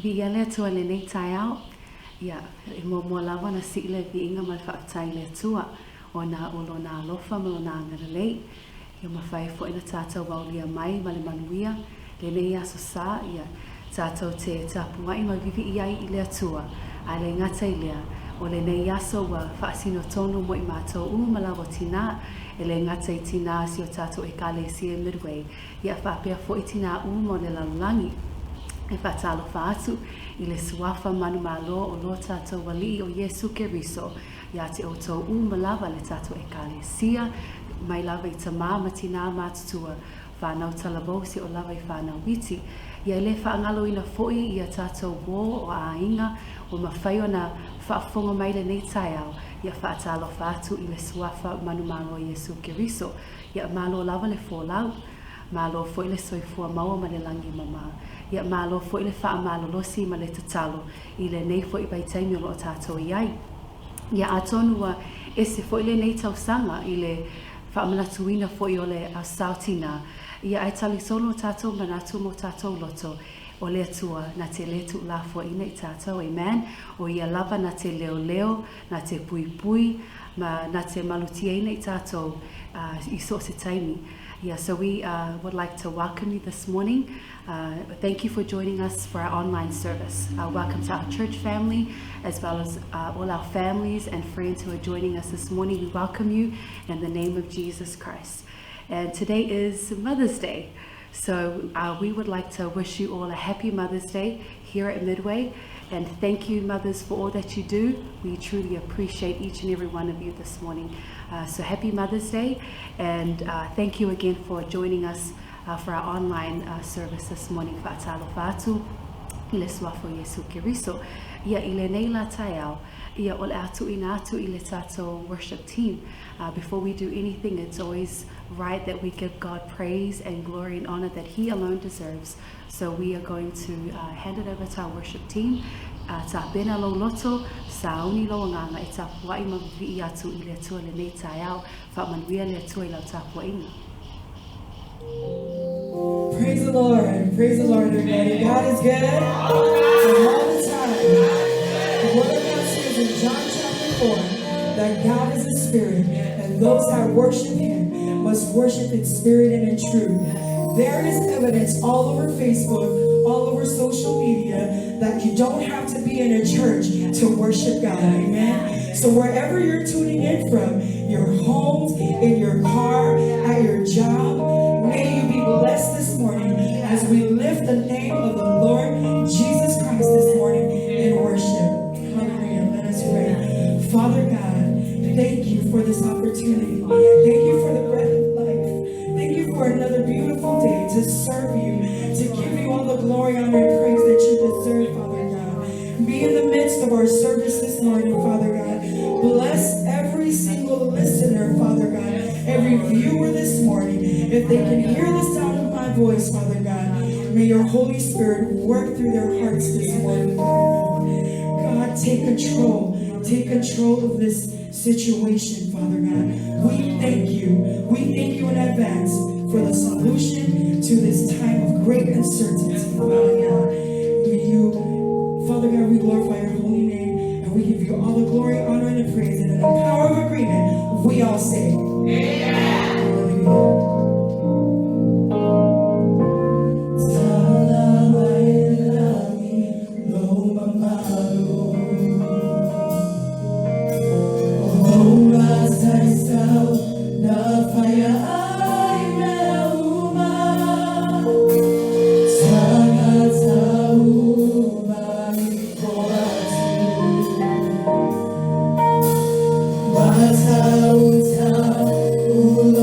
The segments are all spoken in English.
vi ia le tua le nei tai au. Ia, mo lava na si le vi inga mal whaatai le tua o na olo na alofa mo na ngalelei. Ia mawhai fo ina tātou waulia mai ma le manuia. Le nei aso sa, ia tātou te tapuai ma vivi iai i le atua. A le ngata i lea, o le nei aso wa whaasino tonu mo i mātou malawa tina. E le ngata i tina si o tātou e kale si e Midway. Ia whapea fo i tina mo le lalulangi. E whatalo whaatu i le suafa manu malo o lo tātou wali o Yesu Keriso. Ia te o tau malawa le tātou e kale sia. Mai lava i tamā ma tina mātutua. Whanau talabosi o lava i whanau witi. Ia le whaangalo ina foi i a tātou wō o a inga o mawhai o na whaafonga mai le nei tai au. Ia whaatalo whaatu i le suafa manu malo Yesu Keriso. Ia malo lava le fōlau. Malo foi le soifua maua ma le langi mama. Ia malo foi le wha malo losi ma le tatalo. I le nei foi bai taimi o lo tātou iai. Ia atonua ese foi le nei tausanga i le whaamanatuina foi o le sautina. Ia ai tali solo tātou manatu mo tātou loto o le atua na te letu la fua ina i tātou, amen. O ia lava na te leo leo, na te pui pui, na te malutia ina i tātou i so se taimi. Yeah, so we would like to welcome you this morning. Thank you for joining us for our online service. Welcome to our church family, as well as all our families and friends who are joining us this morning. We welcome you in the name of Jesus Christ. And today is Mother's Day. So we would like to wish you all a happy Mother's Day here at Midway. And thank you, mothers, for all that you do. We truly appreciate each and every one of you this morning. So happy Mother's Day, and thank you again for joining us for our online service this morning. Whaatalo whaatu, i le suafo Yesu Keriso. Ia i le nei la tai au, ia o le atu ina atu i le tātou worship team. Before we do anything, it's always right that we give God praise and glory and honor that He alone deserves. So we are going to hand it over to our worship team. Ta pena lo loto, sa uni lo nganga e ta puai ma vi atu i le atua le nei tai au, whamanuia le atua i lau ta puainga. Praise the Lord, everybody. God is good and all the time. The Word of God says in John chapter 4 that God is a spirit, and those that worship Him must worship in spirit and in truth. There is evidence all over Facebook, all over social media, that you don't have to be in a church to worship God. Amen. So wherever you're tuning in from, your homes, in your car, at your job, may you be blessed this morning as we lift the name of the Lord Jesus Christ this morning in worship. Hallelujah. Let us pray. Father God, thank you for this opportunity. Thank you for the breath of life. Thank you for another beautiful day to serve you, to give you all the glory, honor, and praise that you deserve, Father God. Be in the midst of our service this morning, Father God. Bless every single listener, Father God. Every viewer this morning. If they can hear the sound of my voice, Father God, may your Holy Spirit work through their hearts this morning. God, take control. Take control of this situation, Father God. We thank you. We thank you in advance for the solution to this time of great uncertainty, Father God. Father God, we glorify your holy name, and we give you all the glory, honor, and praise. And in the power of agreement, we all say, Amen. Hallelujah. Uta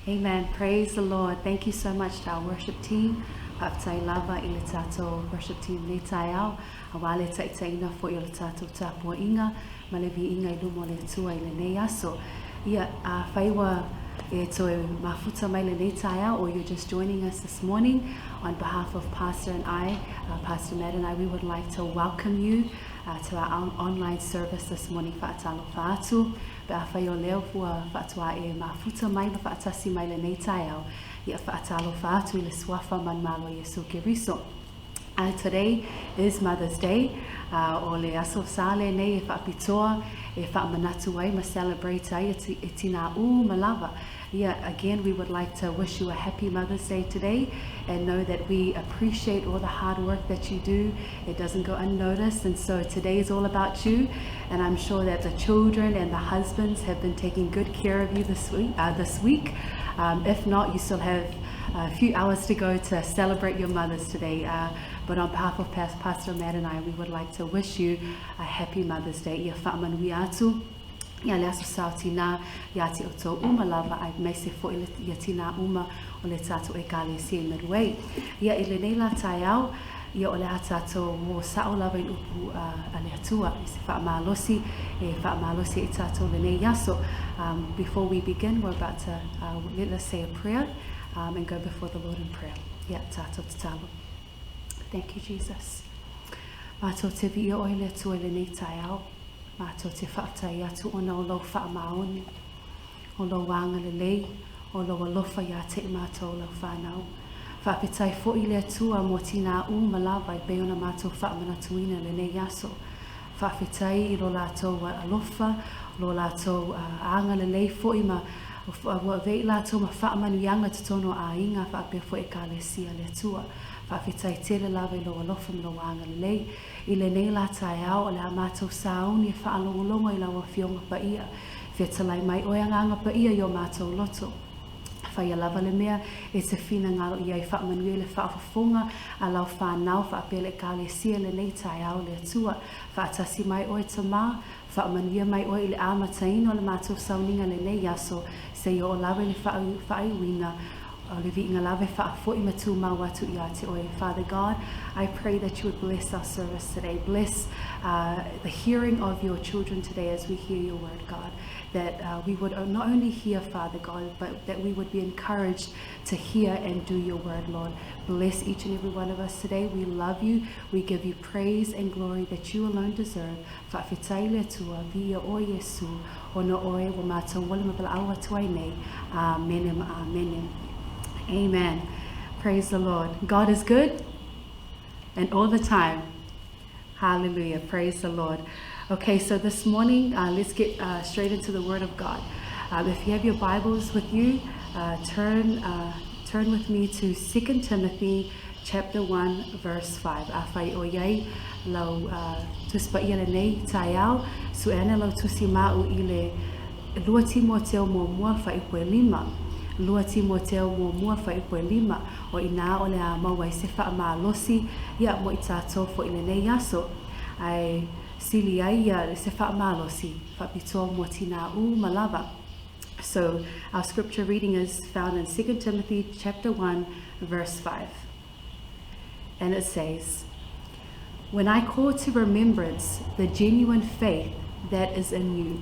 Amen. Praise the Lord. Thank you so much to our worship team. Aptai lava i le tātou worship team le tai au. A wale taitaina fo i le tātou tāpua inga. Ma le vi inga I lumo le tua I le nei aso. Ia a whaiwa e toe mafuta mai le nei tai au, or you're just joining us this morning. On behalf of Pastor and I, Pastor Matt and I, we would like to welcome you to our online service this morning. Whaatalo whaatu. Pe a whai o leo fua whaatua e mafuta mai le whaatasi mai le nei tai au. Ia whaatalo whaatu I le swafa man malo Yesu Keriso. Today is Mother's Day. O le aso sale nei e whaapitoa e whaamanatu ai ma celebrate ai e tina malava. Yeah, again, we would like to wish you a happy Mother's Day today and know that we appreciate all the hard work that you do. It doesn't go unnoticed, and so today is all about you, and I'm sure that the children and the husbands have been taking good care of you this week. If not, you still have a few hours to go to celebrate your mothers today. But on behalf of Pastor Matt and I, we would like to wish you a happy Mother's Day. Ia whaamanui atu. Ia le aso sao tina ia te o tō lava ai meise fo ia tina uma o le tātou e kāle si Midway. Ia I le nei la tai au, ia o le tātou mo sao lava I upu a le atua. I se whaamalosi e tātou le nei yaso. Before we begin, we're about to let us say a prayer and go before the Lord in prayer. Ia tātou te talo. Thank you, Jesus. Mātou te vi o le atua le nei tai au. Mātou te whaatai atu ona o lau whaamaoni, o lau wanga lelei, o lau alofa ia te mātou lau whanau. Whaapetai fo I le atua mo tina malawa I beona mātou whaamanatuina le nei aso. Whaapetai I lo lātou alofa, lo lātou anga lelei fo I ma vei lātou ma whaamanuianga tutono a inga whaapea fo e kāle sia le atua. Whawhitai tele lawa I lo alofa ma lo wanga lelei. I le nei la tai au o le a mātou sauni e whaalongolongo I lawa fionga pa ia. Whetalai mai oianganga pa ia I o mātou loto. Whaia lava le mea e te whina ngalo I ai whaamanui le whaafafonga a lau whanau whaapele kāle sia le nei tai au le atua. Whaatasi mai oi ta mā, whaamanuia mai oi le amataino le mātou sauninga le nei aso se I o lawe le whaaiwina. Father God, I pray that you would bless our service today. Bless the hearing of your children today as we hear your word, God. That we would not only hear, Father God, but that we would be encouraged to hear and do your word, Lord. Bless each and every one of us today. We love you. We give you praise and glory that you alone deserve. Amen. Amen. Praise the Lord. God is good and all the time. Hallelujah. Praise the Lord. Okay, so this morning, let's get straight into the Word of God. If you have your Bibles with you, turn with me to 2 Timothy chapter 1 verse 5. Awhai o iai lau tuspa ia le nei taiao su ene lau tusi mau I le 2 Timoteo mua whai koe 5. 2 Timoteo mua whai koe 5 o ina o le a mawai se wha maa losi ia mo I tātou fo I le nei aso ai sili ai ia le se wha maa losi wha pito mo tina u malava. So our scripture reading is found in 2 Timothy chapter 1 verse 5. And it says, "When I call to remembrance the genuine faith that is in you,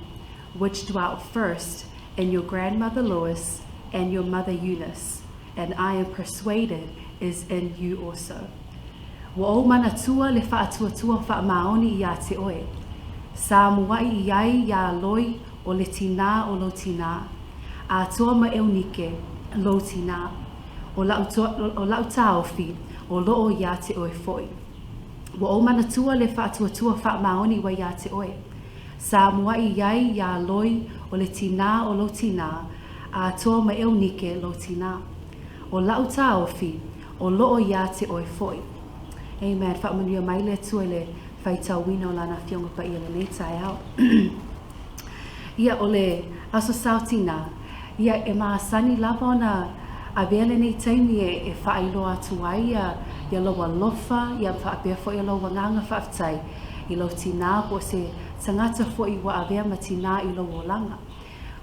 which dwelt first in your grandmother Lois and your mother Eunice, and I am persuaded is in you also." Wa o mana tua le whaatua wha maoni I a te oe. Samoa I ai ia loi o le tina o lo tina. A toa ma eunike lo tina. O lau taofi o loo ia te oe foi. Wa o mana tua le whaatua wha maoni wa ia te oe. Samoa I ai ia loi o le tina o lo tina. A toa ma eunike lo tina. O lau taofi o loo ia te oe foi. Amen. Whaamanuia mai le tua le whaitau wina o lana whionga pa ia le nei tai au. Ia o le aso sautina, ia e maasani lava ona a vele nei taimi e whaailoa atu ai ia loa lofa, ia whaapea fo ia loa nganga whaafitai I lo tina po se tangata fo I wa avea ma tina I lo langa.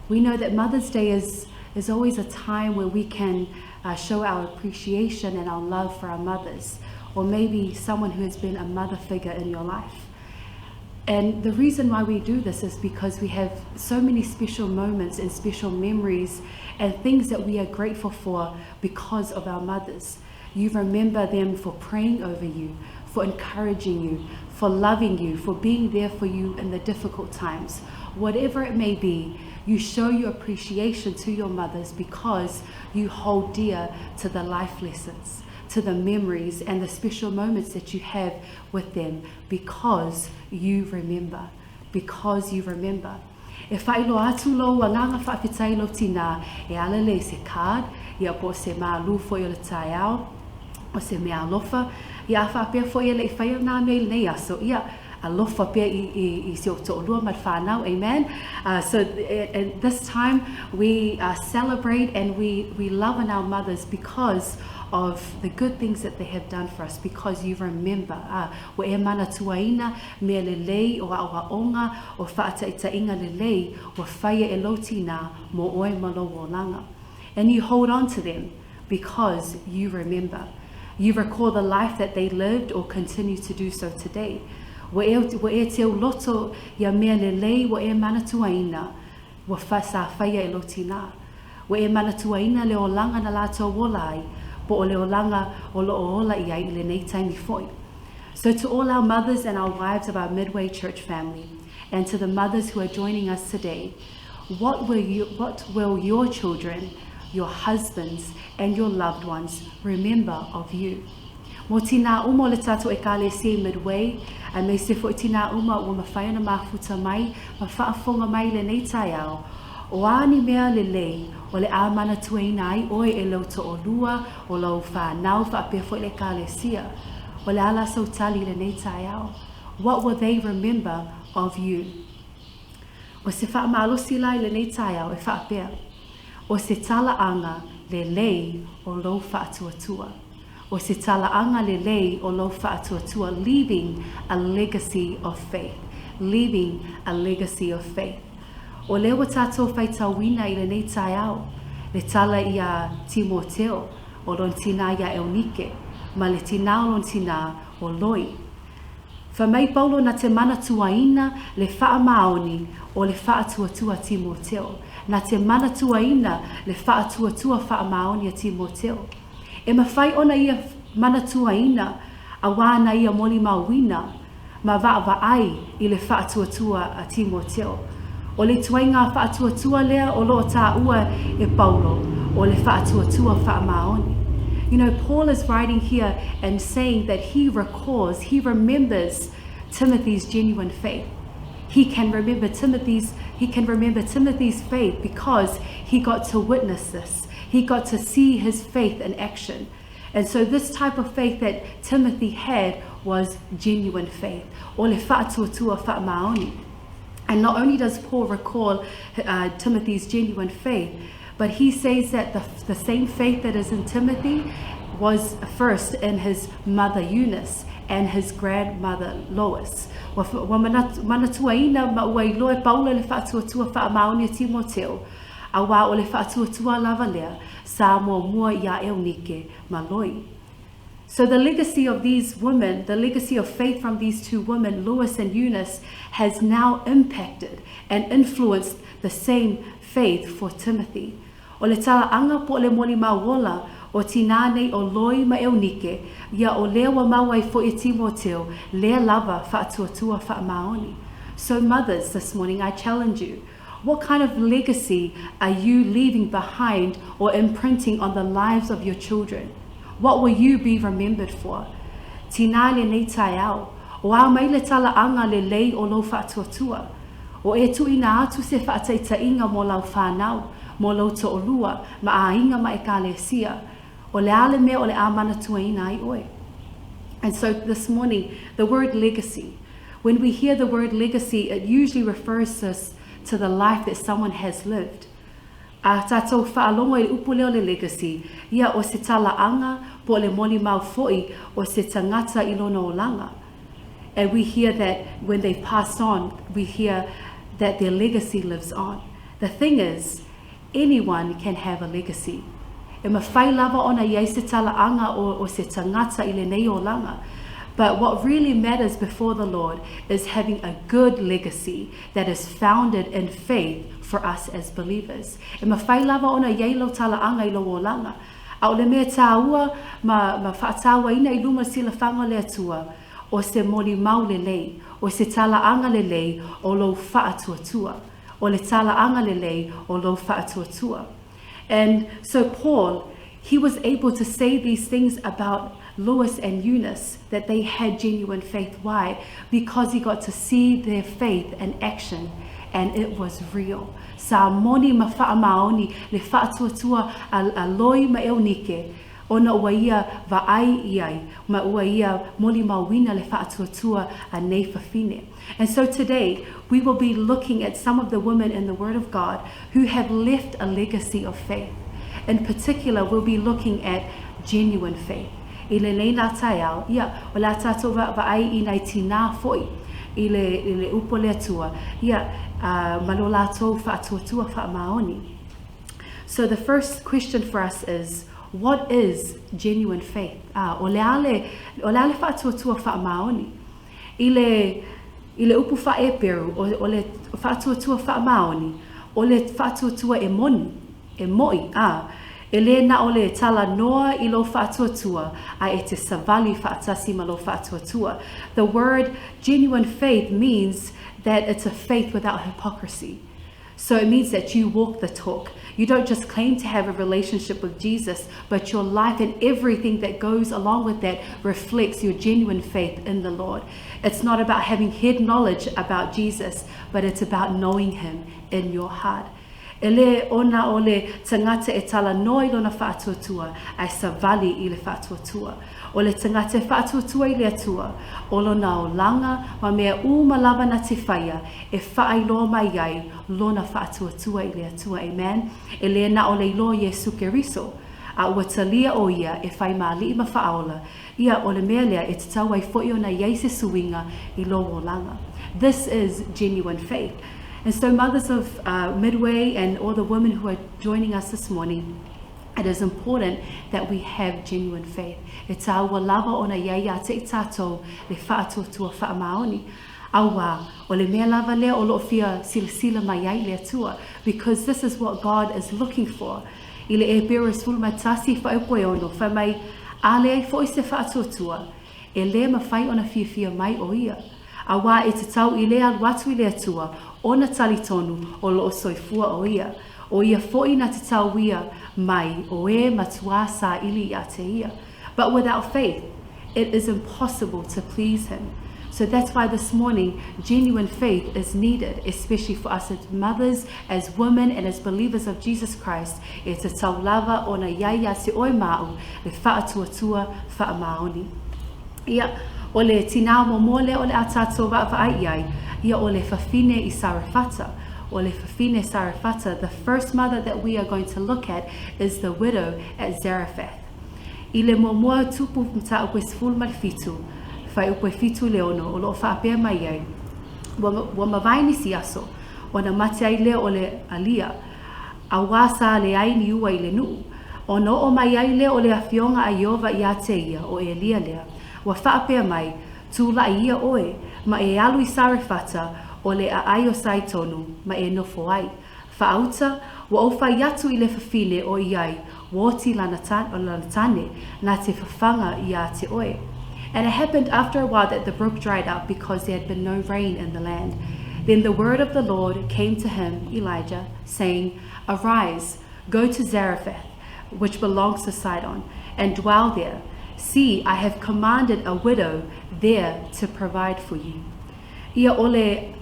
We know that Mother's Day is always a time where we can show our appreciation and our love for our mothers, or maybe someone who has been a mother figure in your life. And the reason why we do this is because we have so many special moments and special memories and things that we are grateful for because of our mothers. You remember them for praying over you, for encouraging you, for loving you, for being there for you in the difficult times. Whatever it may be, you show your appreciation to your mothers because you hold dear to the life lessons, to the memories and the special moments that you have with them because you remember. Because you remember. E whailo atu lo wa nganga whaafitai lo tina e alele se card, ia po se maa lufo I le tai au, o se mea alofa, ia whaapea fo ia le I whaia nā mea nei aso, ia alofa pia I se o to olua mat whanau, amen. So at this time we celebrate and we love on our mothers because of the good things that they have done for us, because you remember. Wa e mana tuaina mea lelei o awa onga o whaataitainga lelei o whaia e lotina mo oe malo o langa. And you hold on to them because you remember. You recall the life that they lived or continue to do so today. Wa e te loto ia mea lelei wa e mana tuaina wa sa whaia e lotina. Wa e mana tuaina le o langa na lato wolai, po o leo langa o lo ola I ai le nei taimi foi. So to all our mothers and our wives of our Midway church family, and to the mothers who are joining us today, what will your children, your husbands, and your loved ones remember of you? Mo tina uma le tato e kale se Midway, a me se fo tina uma o mawhaia na mafuta mai, mawhaafonga mai le nei tai au, o ani mea lelei o le amana tuaina ai oe e lau to o lua o lau whanau whaapea fo le kalesia o le ala sautali le nei tai au. What will they remember of you? O se whaamalosi lai le nei tai au e whaapea. O se tala'aga lelei o lau whaatuatua. O se tala'aga lelei o lau whaatuatua, leaving a legacy of faith. Leaving a legacy of faith. O lewa tātou whaitawina I le nei tai au, le tala I a Timoteo, o lon tina I a Eunike, ma le tina o lon tina o Loi. Whamai Paulo na te mana tuaina le wha maoni o le wha tuatua Timoteo, na te mana tuaina le wha tuatua wha maoni a Timoteo. E mawhai ona ia mana tuaina a wana ia moli mawina, ma wa ai I le wha tuatua a Timoteo. O le tuainga whaatuatua lea o loo tā ua e Paulo, o le whaatuatua whaamaoni. You know, Paul is writing here and saying that he remembers Timothy's genuine faith. He can remember Timothy's faith because he got to witness this. He got to see his faith in action. And so this type of faith that Timothy had was genuine faith. O le whaatuatua whaamaoni. And not only does Paul recall Timothy's genuine faith, but he says that the same faith that is in Timothy was first in his mother Eunice and his grandmother Lois. Wa manatuaina mauai loe Paula le whaatuatua whaamaoni Timoteo. Awa o le whaatuatua lava lea, Samoa mua ia eunike maloi. So the legacy of these women, the legacy of faith from these two women, Lois and Eunice, has now impacted and influenced the same faith for Timothy. O le tala'aga po le moli mawola o tinane o loi ma eunike, ia o lea wa mawai fo I Timoteo, lea lava whaatuatua whaamaoni. So mothers, this morning I challenge you, what kind of legacy are you leaving behind or imprinting on the lives of your children? What will you be remembered for? Tinale nei tai au, o au mai le tala'aga lelei o lo whaatuatua, o e tuina atu se whaataitainga mo lau whanau, mo lau to'olua, ma ainga ma ekalesia, o le ale mea o le amana tuaina ai oe. And so this morning, the word legacy, when we hear the word legacy, it usually refers us to the life that someone has lived. A tātou whaalongo I upu leo le legacy, ia o se tala'aga po le moli mau fo'i o se tangata I lona o langa. And we hear that when they've passed on, we hear that their legacy lives on. The thing is, anyone can have a legacy. E mawhai lava ona iai se tala'aga o se tangata I le nei o langa. But what really matters before the Lord is having a good legacy that is founded in faith for us as believers. E mawhai lava ona iai lo tala'aga I lo o langa. A o le mea tāua ma whaataua ina I luma sila whanga le atua o se moli mau lelei, o se tala'aga lelei o lo whaatuatua, o le tala'aga lelei o lo whaatuatua. And so Paul, he was able to say these things about Lois and Eunice, that they had genuine faith. Why? Because he got to see their faith in action, and it was real. Sa moni ma whaamaoni le whaatuatua a loi ma eunike, ona ua ia vaai iai, ma ua ia moli mawina le whaatuatua a nei whawhine. And so today, we will be looking at some of the women in the Word of God who have left a legacy of faith. In particular, we'll be looking at genuine faith. I le nei nā tai au, ia, o la tātou vaai I nei tina foi, I le upo le atua, ia, ma lo lātou whaatuatua whaamaoni. So the first question for us is, what is genuine faith? O le ale whaatuatua whaamaoni. I le upu whae peru, o le whaatuatua whaamaoni, o le whaatuatua e moi, e le na o le tala noa I lo whaatuatua, a e te savali whaatasi ma lo whaatuatua. The word genuine faith means that it's a faith without hypocrisy. So it means that you walk the talk. You don't just claim to have a relationship with Jesus, but your life and everything that goes along with that reflects your genuine faith in the Lord. It's not about having head knowledge about Jesus, but it's about knowing him in your heart. Ele ona o le tangata e tala noi lona whaatuatua, ai savali I le whaatuatua. O le tangata e whaatuatua I le atua, o lona o langa, ma mea lava na te whaia, e whaailoa mai ai, lona whaatuatua I le atua, amen. Ele na o le ilo Yesu Keriso, a ua talia o ia, e whai maali I ma whaaola, ia o le mea lea e te tau ai fo I ona iei se suinga I lo o langa. This is genuine faith. And so mothers of Midway and all the women who are joining us this morning, it is important that we have genuine faith. E tāua lava ona iai a te I tātou le whaatuatua whaamaoni. Awa, o le mea lava lea o loo fia sila mai ai le atua, because this is what God is looking for. I le e beres fulma tasi whaepoe ono, wha mai ale ai fo I se whaatuatua, e le ma whai ona fia mai o ia. Awa e te tau I lea watu I le atua, ona talitonu o loo soifua o ia. O ia fo'i na te tau ia mai o e matua sa ili a te ia. But without faith, it is impossible to please him. So that's why this morning, genuine faith is needed, especially for us as mothers, as women, and as believers of Jesus Christ. E te taulawa o na iaia se oe mau, le whaatuatua whaamaoni. Ia, o le tinao mo mole o le atato wa'ai ai, ia o le whawhine I Sarefata. O le whawhine Sarefata, the first mother that we are going to look at is the widow at Zarephath. I le momoa tupu mta upe sfulu malfitu, fai upe fitu leono, o lo whaapea mai ai. Wa mawaini si aso, o na mate ai leo o le alia, a wasa le ai ni ua I le nuu. O no o mai ai leo o le awhionga a Iova I a te ia, o e lia lea. Wa whaapea mai, tūla ia oe, ma e alu I Sarefata, o le a ai o saitonu, ma e nofo ai. Whaauta, wa o whai atu I le whawhine o iai, woti lanatane, na te whawhanga I a te oe. And it happened after a while that the brook dried up because there had been no rain in the land. Then the word of the Lord came to him, Elijah, saying, Arise, go to Zarephath, which belongs to Sidon, and dwell there. See, I have commanded a widow there to provide for you. Ia ole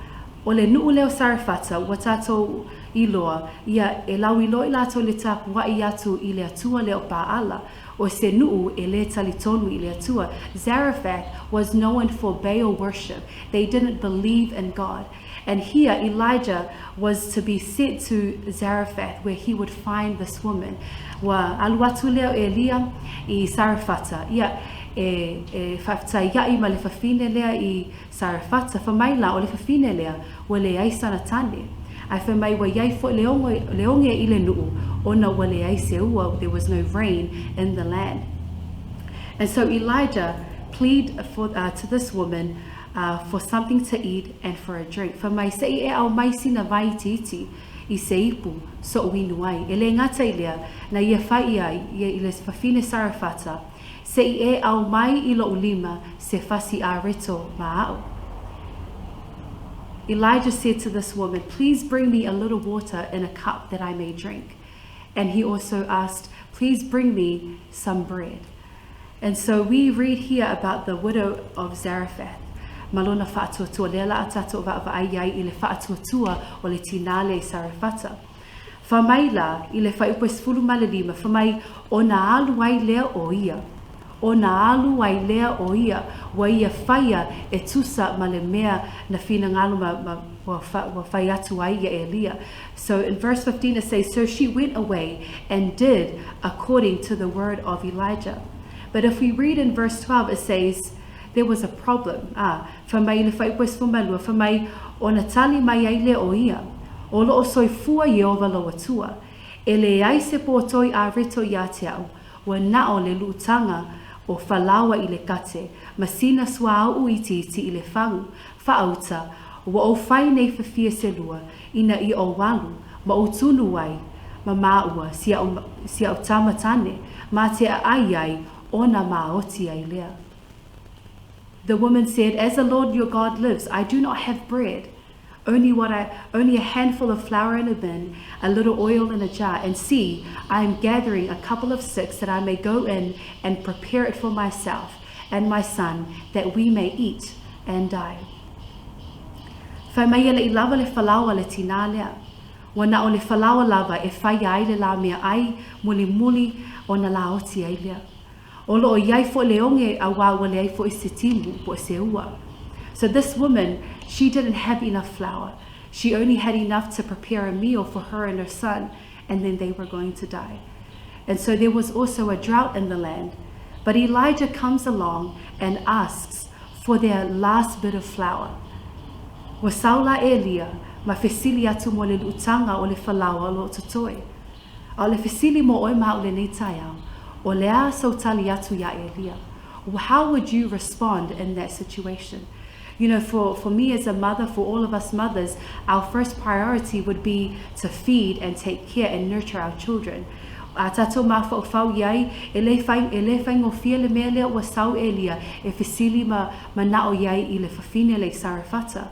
nuu leo Sarefata, wa tātou iloa, ia e lau ilo I lato le tapu wa I atu I le atua leo Paala, o se nuu e le talitonu I le atua. Zarephath was known for Baal worship. They didn't believe in God. And here Elijah was to be sent to Zarephath, where he would find this woman. Wa aluatu leo Elia I Sarefata. Ia e whaftai iai ma le whawhine lea I Sarefata. Whamaila o le whawhine lea wa le ai sanatane. Ai whamai wa iai fo leonge I le nuu, ona wa le ai se ua, there was no rain in the land. And so Elijah pleaded to this woman for something to eat and for a drink. Whamai se I e au mai sina vai titi I se ipu so winu ai. E le ngata I lea na ia whai ai I le whawhine Sarefata. Se I e au mai I lo ulima se fasi a reto maau. Elijah said to this woman, please bring me a little water in a cup that I may drink. And he also asked, please bring me some bread. And so we read here about the widow of Zarephath. Malona whaatuatua, lela atato wa'ai ai I le whaatuatua o le tinale Sarefata. Whamaila I le whaiupe sfulu malelima, whamai o na alu ai lea o ia. O na alu ai lea o ia, wa ia whaia e tusa ma le mea na whina ngalu wa whai atu ai ia Elia. So in verse 15 it says, so she went away and did according to the word of Elijah. But if we read in verse 12 it says, there was a problem. Whamai le whai pues whamalua, whamai o na tali mai ai lea o ia. O lo o soi fua Iova lo atua. E le ai se pōtoi a reto ia te au, wa nao le lutanga o whalawa I le kate, masina swa au uiti I le whangu, whaauta, wa o whai nei whawhia se lua, ina I o walu, ma o tunu ai, ma maua, sia o tamatane, ma te ai ai, o na maoti ai lea. The woman said, as the Lord your God lives, I do not have bread, only a handful of flour in a bin, a little oil in a jar, and see, I am gathering a couple of sticks that I may go in and prepare it for myself and my son, that we may eat and die. Whai le I lava le whalawa le tina lea. Wana o le whalawa lava e whai ai le la mea ai muli o na laoti ai lea. O lo o iai fo leonge a wā wa le ai fo I se timu po se ua. So this woman, she didn't have enough flour. She only had enough to prepare a meal for her and her son, and then they were going to die. And so there was also a drought in the land. But Elijah comes along and asks for their last bit of flour. Wa saula Elia, ma fesili atu mo le utanga o le whalawa lo totoi. A le fesili mo oi mao le neitaiao, o lea sautali atu ya Elia. How would you respond in that situation? You know, for me as a mother, for all of us mothers, our first priority would be to feed and take care and nurture our children. A tato mafa o whau iai, e le whai ngofia le mea lea wa sau Elia, e fesili ma nao iai I le whawhine le Sarefata.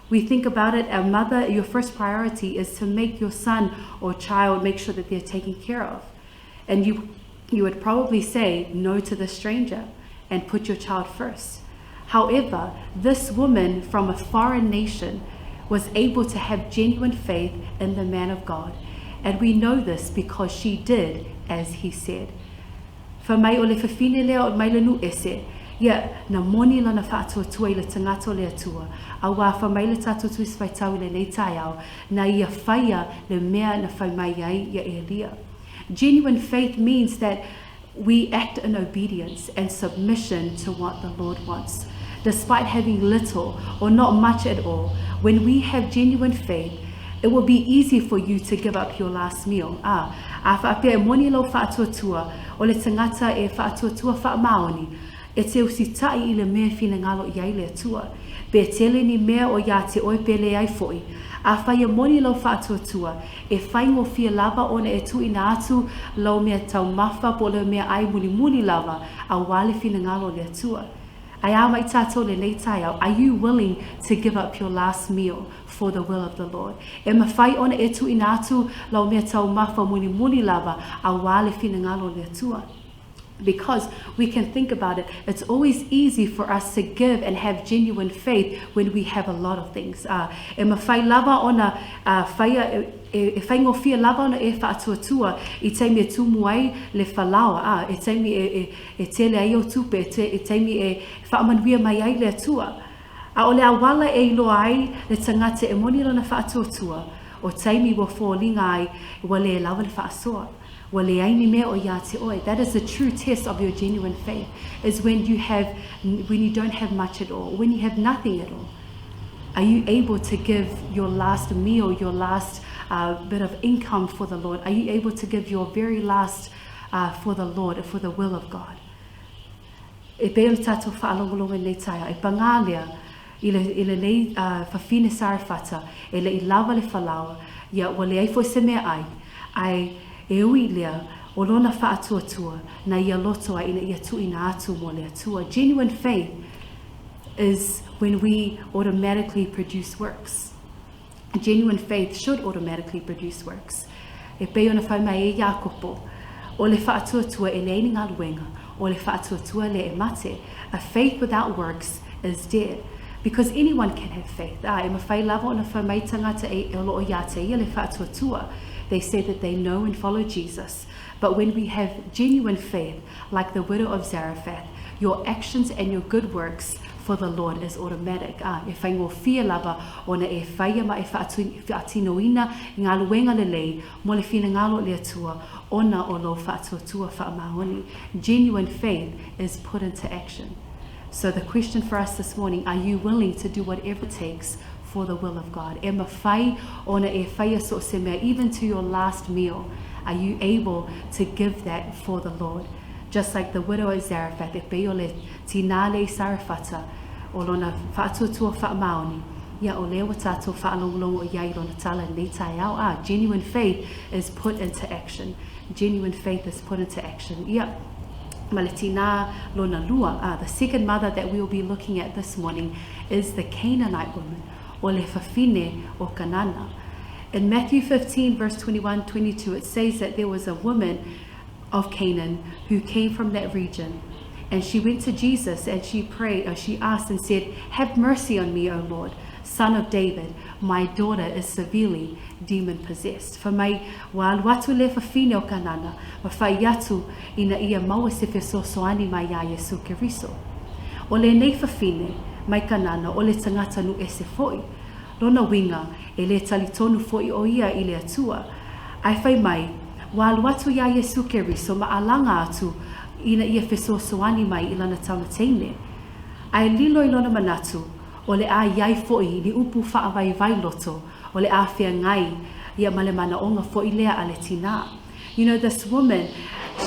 We think about it, a mother, your first priority is to make your son or child, make sure that they're taken care of. And you would probably say no to the stranger and put your child first. However, this woman from a foreign nation was able to have genuine faith in the man of God. And we know this because she did as he said. Fa mai o le fafine lea o mai le nu ese, ia na moni lana whaatua i le tangata o le atua, a wā fa mai le tātou tuis whaitau i le nei tai au, na ia whaia le mea na whai mai ai ia e lia. Genuine faith means that we act in obedience and submission to what the Lord wants. Despite having little or not much at all, when we have genuine faith, it will be easy for you to give up your last meal. A whaapea e moni lau whaatuatua, o le tangata e whaatuatua whaamaoni, e te usitai i le mea whina ngalo i ai le atua. Be tele ni mea o ia te oe pele ai foi. A whai e moni lau whaatuatua, e whaingo fia lava ona e tu ina atu lau mea tau mawha po le mea ai muni muni lava a wale whina ngalo le atua. Ai ama I tātou le nei tai au, are you willing to give up your last meal for the will of the Lord? E mawhai ona e tu ina atu lau mea tau mawha muni muni lava a wale whina ngalo le atua. Because we can think about it, it's always easy for us to give and have genuine faith when we have a lot of things. E mawhai lava ona whaia e whaingo fia lava ona e whaatuatua I teimi e tumu ai le whalawa. E teimi e tele ai o tupe, e teimi e whaamanuia mai ai le atua. A ole awala e iloa ai le tangata e moni lana whaatuatua o teimi wa fōlinga ai wale e lawa le whaasoa. Wale aini mea o ia te oe. That is the true test of your genuine faith, is when you don't have much at all, when you have nothing at all. Are you able to give your last meal, your last bit of income for the Lord? Are you able to give your very last for the Lord, for the will of God? E peo tātou whaalongolonga nei taia, e pangalea I le nei whawhine sarafata, e le I lava le whalawa, ia wale ai fo se mea ai e ui lea o lona whaatuatua na ia loto ai ina ia tu ina atu mo le atua. Genuine faith is when we automatically produce works. Genuine faith should automatically produce works. E pei ona whai mai e Iakopo, o le whaatuatua e leini ngā luenga, o le whaatuatua le e mate. A faith without works is dead. Because anyone can have faith. E mawhai lava ona whai mai tangata e olo o ia te ia le whaatuatua. They say that they know and follow Jesus. But when we have genuine faith, like the widow of Zarephath, your actions and your good works for the Lord is automatic. E whaingo fia lava ona e whaia ma e whaatinoina ngā luenga lelei mo le whina ngalo le atua ona o lo whaatuatua whaamahoni. Genuine faith is put into action. So the question for us this morning, are you willing to do whatever it takes for the will of God? E mawhai ona e whaia so se mea, even to your last meal, are you able to give that for the Lord? Just like the widow of Zarephath, e peo le tina le sarafata, o lona whaatuatua whaamaoni, ia o lewa tātou whaalongolongo o iai lona tala nei tai au. Genuine faith is put into action. Genuine faith is put into action. Ia, ma le tina lona lua. The second mother that we will be looking at this morning is the Canaanite woman, o le whawhine o Kanana. In Matthew 15 verse 21-22 it says that there was a woman of Canaan who came from that region, and she went to Jesus and she prayed, or she asked and said, "Have mercy on me, O Lord, Son of David, my daughter is severely demon possessed." For mai wa watu le whawhine o Kanana, wa whai atu ina ia maua se whesosoani mai a Yesu Keriso. O le nei whawhine mai Kanana o le tangata nu e se foi. Lona winga e le talitonu foi o ia I le atua. Ai whai mai, wa watu ia Yesu Keriso ma alanga atu ina ia whesosoani mai I lana tamateine. Ai lilo I lona manatu, o le a iai foi ni upu whaawai loto, o le a whea ngai ia male mana onga foi lea a le tina. You know, this woman,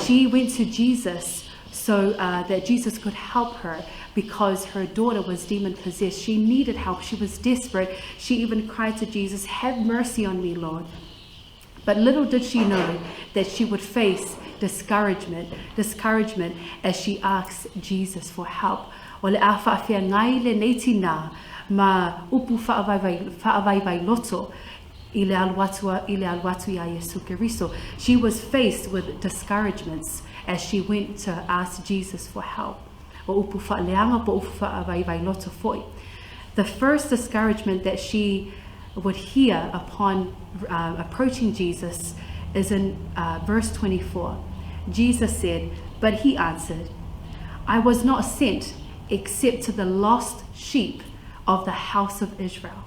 she went to Jesus so that Jesus could help her, because her daughter was demon possessed. She needed help. She was desperate. She even cried to Jesus, "Have mercy on me, Lord." But little did she know that she would face discouragement as she asked Jesus for help. O le a whaawhia ngai le nei tina ma upu whaawai loto I le aluatu ia Yesu Keriso. She was faced with discouragements as she went to ask Jesus for help. o upu whaaleanga po upu whaawai loto foi. The first discouragement that she would hear upon approaching Jesus is in verse 24. Jesus said, "But he answered, I was not sent except to the lost sheep of the house of Israel."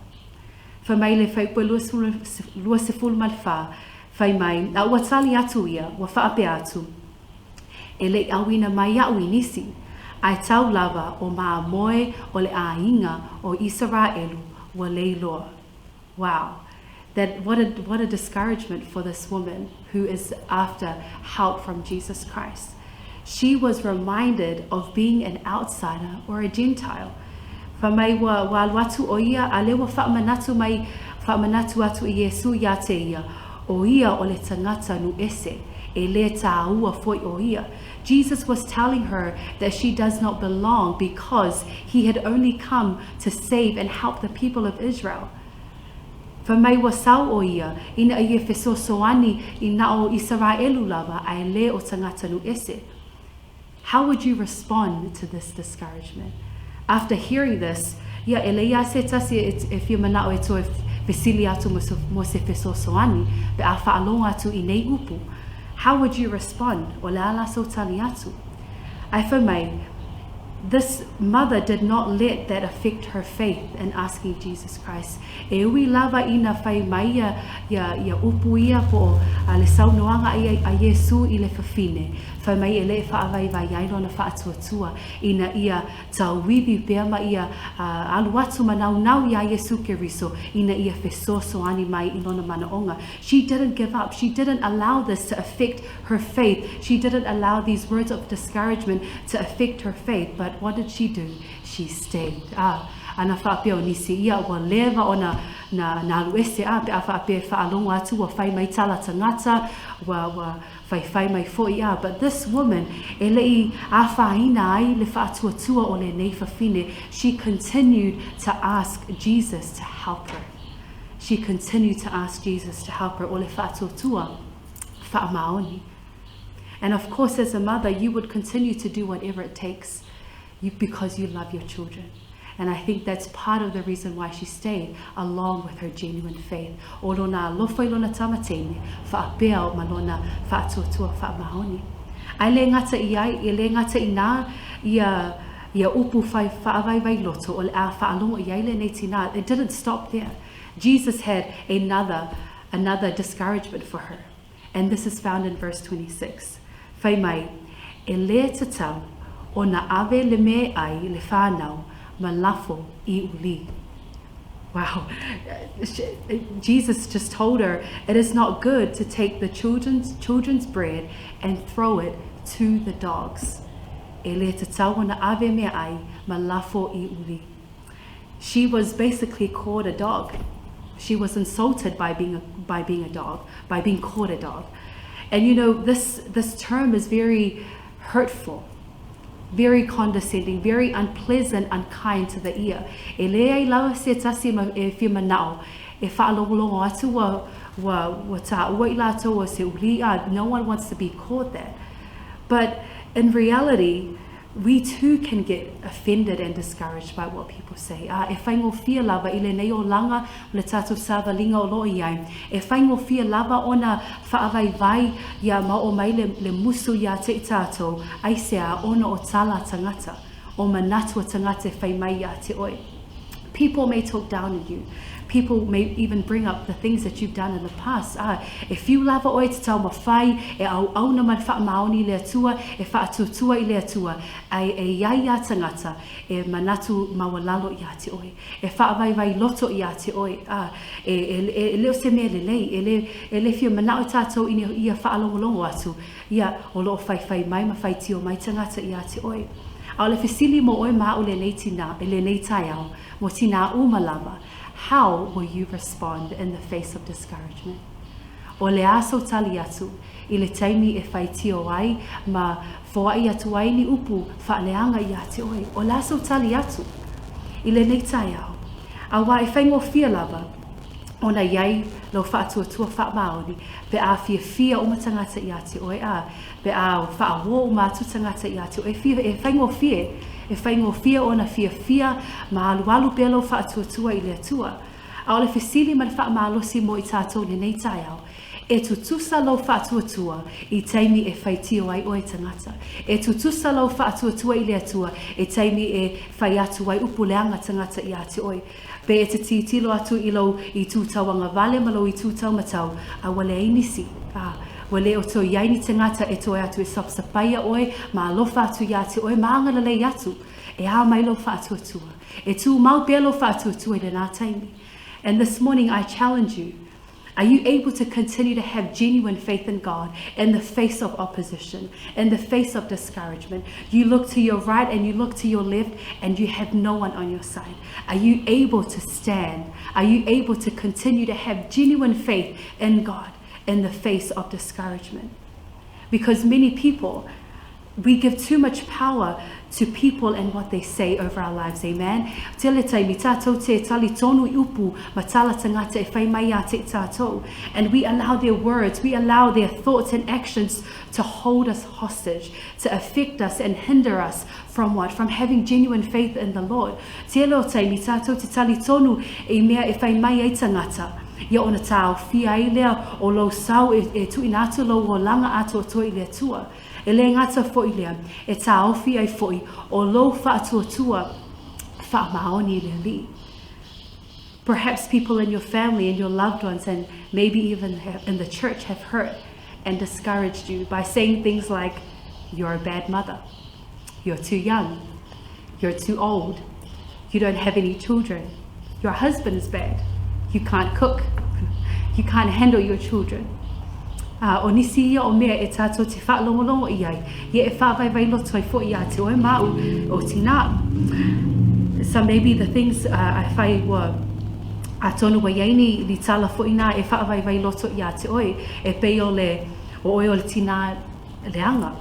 Fa mai le fai po lua se fulu malfa, fai mai a watali atu ia, wa whaape atu. E le awina mai au inisi, ai tau lava o maa moe o le ainga o Israelu wa leiloa. Wow, what a discouragement for this woman who is after help from Jesus Christ. She was reminded of being an outsider or a Gentile. Famai wa watu o ia ale wa whaamanatu atu i Yesu ia te ia, o ia o le tangata nu ese, e le tāua foi o ia. Jesus was telling her that she does not belong because he had only come to save and help the people of Israel. Famai wa sau o ia, ina ia fesosoani ina o Israelu lava ai le o tangata nu ese. How would you respond to this discouragement? After hearing this, ia eleia se tasi if you manao eto if vesili atu mo se fesosoani be a whaalonga atu i nei upu. How would you respond? O le ala so tali atu. Ai whamai, this mother did not let that affect her faith in asking Jesus Christ. E ui lava ina whai mai ia upu ia po le saunoanga a Yesu i le whawhine. Whai mai e le whaawai vai ailo na whaatuatua ina ia tau wiwi peama ia alu atu manau ia Yesu Keriso ina ia fesoso ani mai ilona manaonga. She didn't give up. She didn't allow this to affect her faith. She didn't allow these words of discouragement to affect her faith. But what did she do? She stayed. Ana whaapeo nisi ia wa leva o na aluese pe a whaape whaalonga atu wa whai mai tala tangata wa whai mai foi ia. But this woman, e lei a whaina ai le whaatuatua o le nei whawhine, she continued to ask Jesus to help her. She continued to ask Jesus to help her o le whaatuatua whaamaoni. And of course, as a mother, you would continue to do whatever it takes because you love your children. And I think that's part of the reason why she stayed, along with her genuine faith. O lona lofai lona tamatene, whaapea ma lona whaatuatua whaamahoni. Ai le ngata i ai, i le ngata i nā, ia upu whaawai vai loto, o le a whaalonga i ai le nei tina. It didn't stop there. Jesus had another discouragement for her. And this is found in verse 26. Whai mai, e le tatau, o na ave le me ai le whanau, malafo I uli. Wow. Jesus just told her it is not good to take the children's bread and throw it to the dogs. E le tatau o na ave me ai, malafo I uli. She was basically called a dog. She was insulted by being a dog, by being called a dog. And you know, this term is very hurtful, very condescending, very unpleasant, unkind to the ear. E lea I lawa se tasi e whia manao, e whaalongolongo atu wa ta ua I lato wa se uli a. No one wants to be called that. But in reality, we too can get offended and discouraged by what people say. E whaingo fia lava I le nei o langa le tātou sāwa linga o loi ai. E whaingo fia lava o na whaawai vai ia ma o mai le musu ia te tātou ai sea ona o tala tangata, o manatua tangata whai mai ia te oi. People may talk down on you. People may even bring up the things that you've done in the past. If you lava oi te tau mawhai, e au na man wha maoni le atua, e wha atutua I le atua, e iai ia tangata, e manatu mawalalo I te oi, e wha vai loto I te oi, e leo se mea lelei, e le fia manao tātou ia wha alongolongo atu, ia o loo whai mai ma whai tio mai tangata I te oi. Au le fesili mo oi maa o le nei tina, e le nei tai au, mo tina umalava. How will you respond in the face of discouragement? O le aso tali atu, I le taimi e whai tio ai, ma foai atu ai ni upu, whaaleanga I te oi. O le aso tali atu, I le nei tai au. Awa e whaingo fia lava, ona iai lo whaatua wha maoni, pe a fia o matangata i ate oe a, pe a wha wo o mātu tangata i ate oe, e whaingo fia ona fia, ma alualu pe lo whaatua i le atua. A ole fesili man wha maalosi mo i tātou le nei tai au, e tutusa lo whaatua i teimi e whaitio ai oe tangata. E tutusa lo whaatua i le atua, e teimi e whai atu ai upuleanga tangata i ate oe. Pe e te titilo atu ilo i tūtawanga vale malo i tūtau matau, a wale ai nisi. Wale o tō iai ni tangata e toi atu e sapsapaia oe, ma alofa atu i ate oe, maanga lelei atu, e a mai lo whaatua. E tū mau pe lo whaatua i le nā taimi. And this morning I challenge you, are you able to continue to have genuine faith in God in the face of opposition, in the face of discouragement? You look to your right and you look to your left and you have no one on your side. Are you able to stand? Are you able to continue to have genuine faith in God in the face of discouragement? Because many people, we give too much power to people and what they say over our lives, amen? Tele tai mi tātou te tali tonu I upu ma tala tangata e whai mai a te tātou. And we allow their words, we allow their thoughts and actions to hold us hostage, to affect us and hinder us from what? From having genuine faith in the Lord. Tele tai mi tātou te tali tonu e mea e whai mai ai tangata. Ia ona tāo fia ai lea o lo sau e tuinatu lo o langa ato o toi lea tua. E le ngata foi lea, e tā ofi ai foi, o lo whaatua wha maoni le li. Perhaps people in your family and your loved ones and maybe even in the church have hurt and discouraged you by saying things like, you're a bad mother, you're too young, you're too old, you don't have any children, your husband is bad, you can't cook, you can't handle your children. O nisi ia o mea e tātou te whaalongolongo I ai. Ia e whaavai loto ai fo I a te oe mau o tina. So maybe the things I whai wa a tonu wa iaini li tala fo ina e whaavai loto I a te oe. E pei o le o oe o le tina leanga.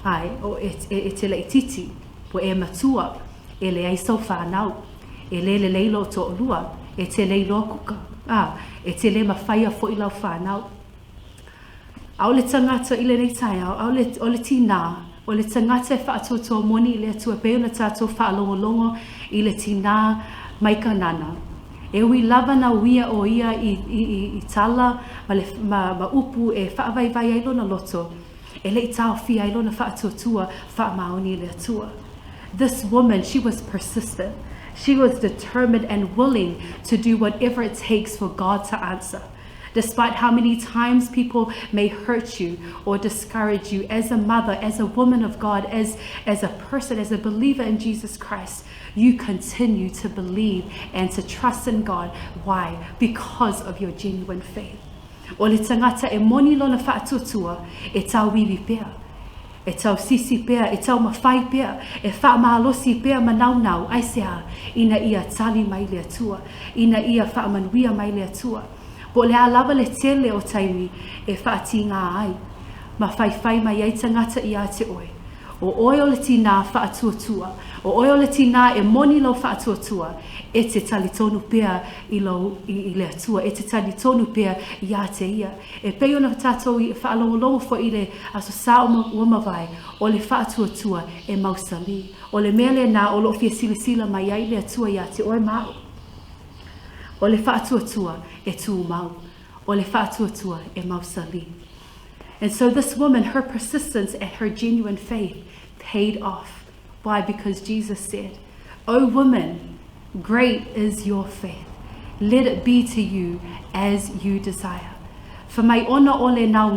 Ai, o e te le titi. Po e matua. E le ai sau whanau. E le leilo to o lua. E te leilo kuka. E te le mawhaia fo I lau whanau. Au le tangata I le nei tai au o le tina, o le tangata e whaatotoa moni I le atua peo na tātou whaalongolongo I le tina mai ka nana. E ui lava na uia o ia I tala ma upu e whaavai ai lona loto. E le I tau fia ai lona whaatotua wha maoni I le atua. This woman, she was persistent. She was determined and willing to do whatever it takes for God to answer. Despite how many times people may hurt you or discourage you, as a mother, as a woman of God, as a person, as a believer in Jesus Christ, you continue to believe and to trust in God. Why? Because of your genuine faith. O le tangata e moni lona whaatutua e tau wiwi pea, e tau sisi pea, e tau mawhai pea, e wha maalosi pea manaunau, aisea, ina ia tali mai le atua, ina ia wha manuia mai le atua. Po le alawa le tele o taimi e whaati ngā ai. Ma whai mai ai tangata I a te oe. O oe o le tina whaatuatua. O oe o le tina e moni lau whaatuatua. E te tali tonu pea I le atua. E te tali tonu pea I a te ia. E peo na tātou I whaalongolongo fo I le aso sa o mawai. O le whaatuatua e mausali. O le mele na o lo fia silisila mai ai le atua I a te oe mau. O le whaatuatua e tū mau. O le whaatuatua e mausali. And so this woman, her persistence and her genuine faith paid off. Why? Because Jesus said, "O woman, great is your faith. Let it be to you as you desire." For mai ona o le nau,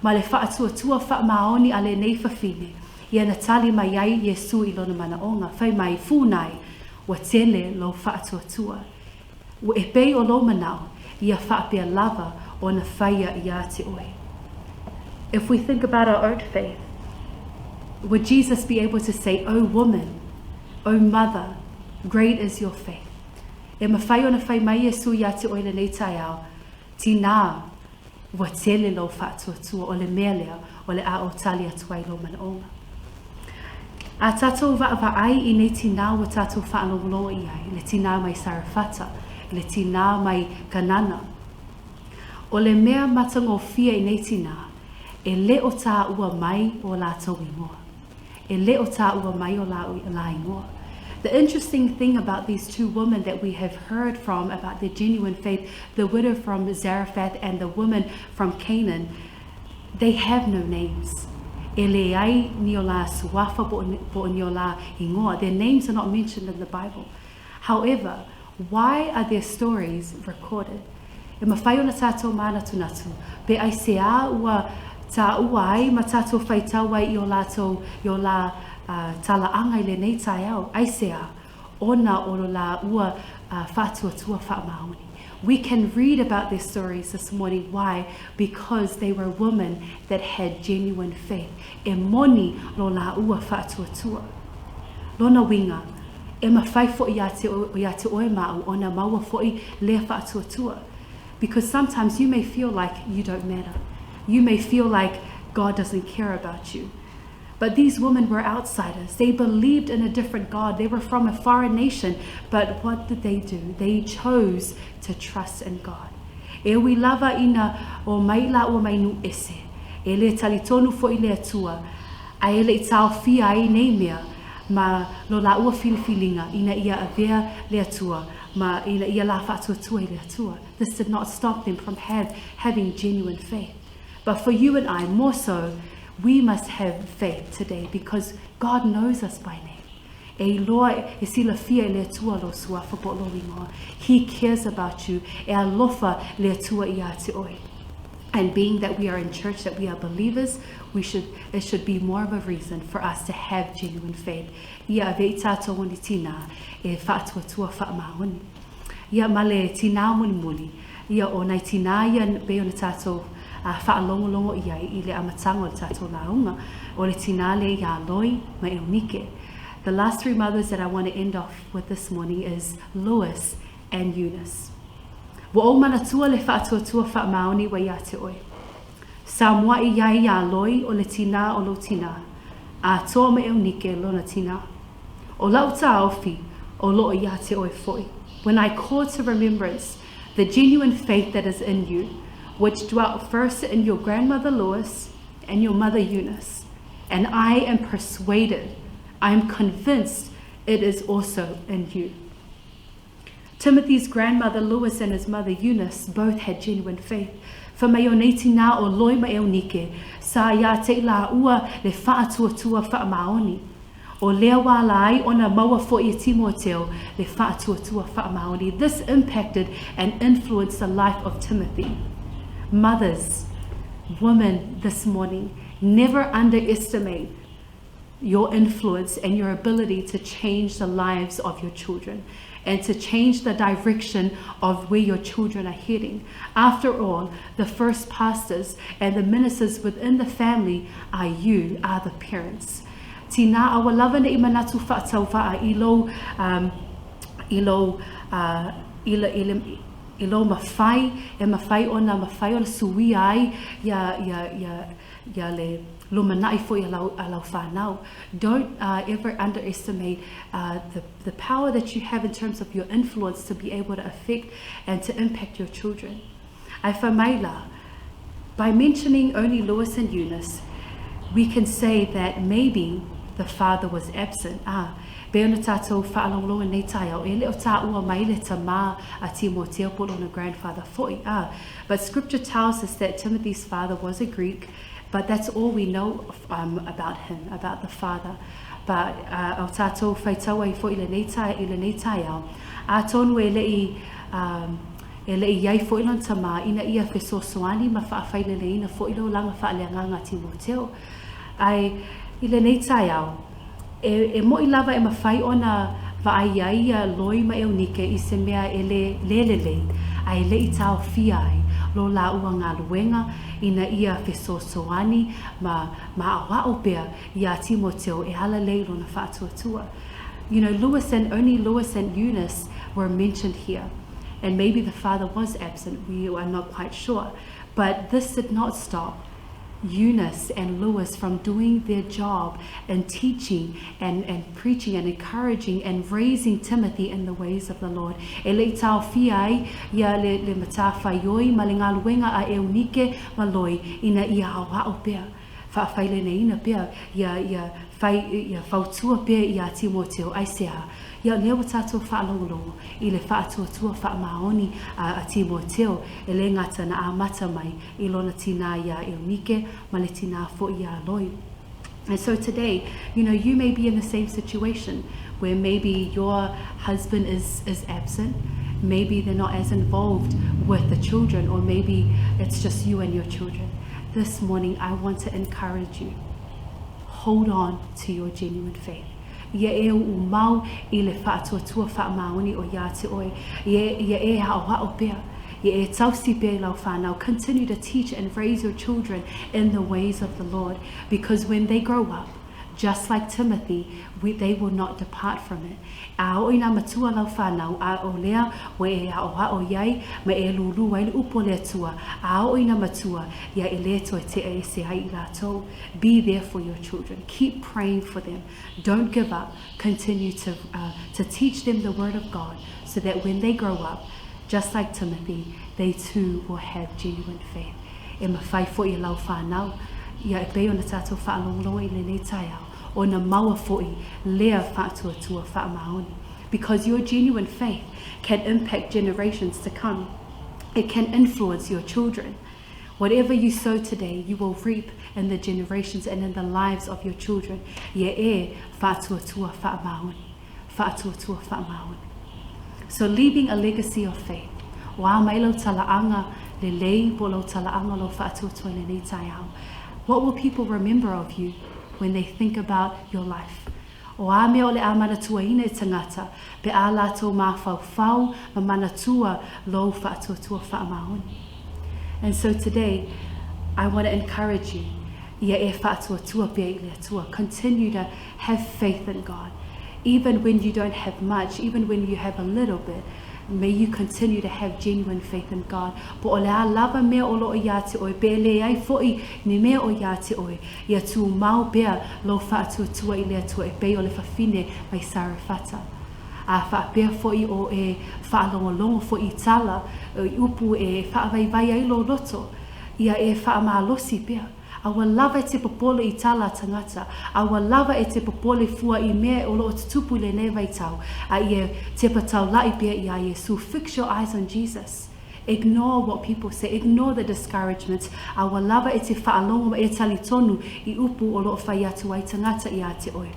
ma le whaatuatua whaamaoni a le nei whawhine. Ia na tali mai ai Yesu I lona manaonga. Whai mai fūnai wa tele lo whaatuatua. E pei o lo manao, ia whaapea lava o na whaia I a te oe. If we think about our own faith, would Jesus be able to say, "O woman, O mother, great is your faith"? E mawhai o na whai mai Yesu I a te oe le nei tai au, tina wa tele lo whaatuatua o le mea lea o le a o tali atuai lo manaonga. A tātou wa'ai I nei tina wa tātou whaalongolo I ai, le tina mai Sarafata. le tina mai kanana. O le mea matangofia I nei tina, e le o tā ua mai o lātou ingoa. E le o tā ua mai o la ingoa. The interesting thing about these two women that we have heard from about their genuine faith, the widow from Zarephath and the woman from Canaan, they have no names. E le ai ni o la suafa po ni o la ingoa. Their names are not mentioned in the Bible. However, why are their stories recorded? E mawhai o na tātou mana tunatu, pe ai se a ua tā ua ai ma tātou whaitau ai I o la tala'aga lelei tai au, ai se a, ona o la ua whātuatua whaamaoni. We can read about their stories this morning. Why? Because they were women that had genuine faith. E moni lo la ua whātuatua. Lona winga, e mawhai fo'i ia te oe mau, ona maua fo'i lea whātuatua. Because sometimes you may feel like you don't matter. You may feel like God doesn't care about you. But these women were outsiders. They believed in a different God. They were from a foreign nation. But what did they do? They chose to trust in God. E ui lava ina o maila o mainu ese. E le talitonu fo I le atua. A e le tau fia ai nei mea. Ma lo la ua filifilinga ina ia avea le atua. Ma ina ia la whātuatua I le atua. This did not stop them from having genuine faith. But for you and I, more so, we must have faith today because God knows us by name. E loa e sila fia le tua lo suafa po lo ingoa. He cares about you. E alofa le tua ia te oe. And being that we are in church, that we are believers, it should be more of a reason for us to have genuine faith. Ia ave I tātou oni tina e whātuatua whaamahoni. Ia male tina muli muli. Ia o nai tina ia be o na tātou whaalongolongo ia I le amatango le tātou launga. O le tina le ia loi ma e unike. The last three mothers that I want to end off with this morning is Lois and Eunice. Wa o manatua le whaatuatua whaamaoni wa ia te oe. Samoa I ia loi o le tina o lo tina. A toa ma e unike lona tina. O lau ta ofi o lo ia te oe foi. When I call to remembrance the genuine faith that is in you, which dwelt first in your grandmother Lois and your mother Eunice. And I am persuaded, I am convinced it is also in you. Timothy's grandmother Lois and his mother Eunice both had genuine faith. For mai o nei tina o loi ma e unike, sa ia te la ua le whaatuatua whaamaoni. O lea wala ai ona maua fo I Timoteo le whaatuatua whaamaoni. This impacted and influenced the life of Timothy. Mothers, women this morning, never underestimate your influence and your ability to change the lives of your children and to change the direction of where your children are heading. After all, the first pastors and the ministers within the family are you, are the parents. Tina awa lava na imanatu whaatauwha ilo mawhai, e mawhai o na mawhai o na sui ai, ya le lumanai fo I lau whanau. Don't ever underestimate the power that you have in terms of your influence to be able to affect and to impact your children. Ai whamaila, by mentioning only Lois and Eunice, we can say that maybe the father was absent. Be ona tātou whaalongolonga nei tai au, e leo tā ua mai le ta mā a Timoteo po ona grandfather foi. But scripture tells us that Timothy's father was a Greek, but that's all we know about him, about the father. But au tātou whaitau ai foi le nei tai au, a tonu e lei iai foi lon ta mā, ina ia whesosoani ma whaawhailele ina foi lo langa whaaleanganga Timoteo. Ai, I le nei tai au, e mo I lava e mawhai ona vaaiaia loi ma e unike I se mea e le lelei, ai le I tau fia ai, lo la ua ngā luenga, ina ia whesosoani ma awa o pea ia Timoteo e ala lei lo na whaatuatua. You know, only Lois and Eunice were mentioned here. And maybe the father was absent, we are not quite sure. But this did not stop Eunice and Lewis from doing their job and teaching and preaching and encouraging and raising Timothy in the ways of the Lord. E le tau fiai ia le matawhaioi ma le ngā luenga a eunike maloi ina ia awao pea. Whaafeile ne ina pea ia whautua pea ia Timoteo aisea. Ia lewa tātou whaalongolongo I le whaatuatua whaamaoni a Timoteo e le ngata na amata mai I lona tina ia eunike ma le tina fo ia loi. And so today, you may be in the same situation where maybe your husband is absent, maybe they're not as involved with the children, or maybe it's just you and your children. This morning, I want to encourage you. Hold on to your genuine faith. Ia e u mau I le whaatuatua whaamaoni o ia te oe. Ia e hao pea. Ia e tausi pea lau whanau. Continue to teach and raise your children in the ways of the Lord. Because when they grow up, just like Timothy, they will not depart from it. A o ina matua lau whanau, a o lea, we e a o iai, ma e lulu wai le upo lea tua. A o ina matua, ia e lea toi te e se hai I lātou. Be there for your children. Keep praying for them. Don't give up. Continue to teach them the word of God, so that when they grow up, just like Timothy, they too will have genuine faith. E mawhai fo I lau whanau, ia e pei o na tātou whaalongolongo I le nei tai au, o na maua fo'i lea whaatuatua whaamaoni. Because your genuine faith can impact generations to come. It can influence your children. Whatever you sow today, you will reap in the generations and in the lives of your children. Ia e whaatuatua whaamaoni. Whaatuatua whaamaoni. So leaving a legacy of faith. Wa mai lau tala'aga lelei po lau tala'aga lo whaatuatua le nei tai au. What will people remember of you when they think about your life? O a mea o le a manatua ina e tangata, pe a lātou mā whau ma manatua lo whaatuatua whaamaoni. And so today, I want to encourage you, ia e whaatuatua pia I le atua. Continue to have faith in God. Even when you don't have much, even when you have a little bit, may you continue to have genuine faith in God. Po o le a lava mea o lo o ia te oe, pe le ai fo'i ni mea o ia te oe, ia tu mau pea lo whaatuatua I le atua, e pe o le whawhine mai sarafata. A whaapea fo'i o e whaalongolongo fo'i tala, I upu e whaawaiwai ai lo loto, ia e whaamalosi pea. Awa lava e te popole I tala tangata. Awa lava e te popole fua I mea o lo o tutupu le nevai tau. A ia te patau lai pia I a Yesu. Fix your eyes on Jesus. Ignore what people say. Ignore the discouragements. Awa lava e te whaalongo ma e tali tonu I upu o lo o whai atu ai tangata I a te oe.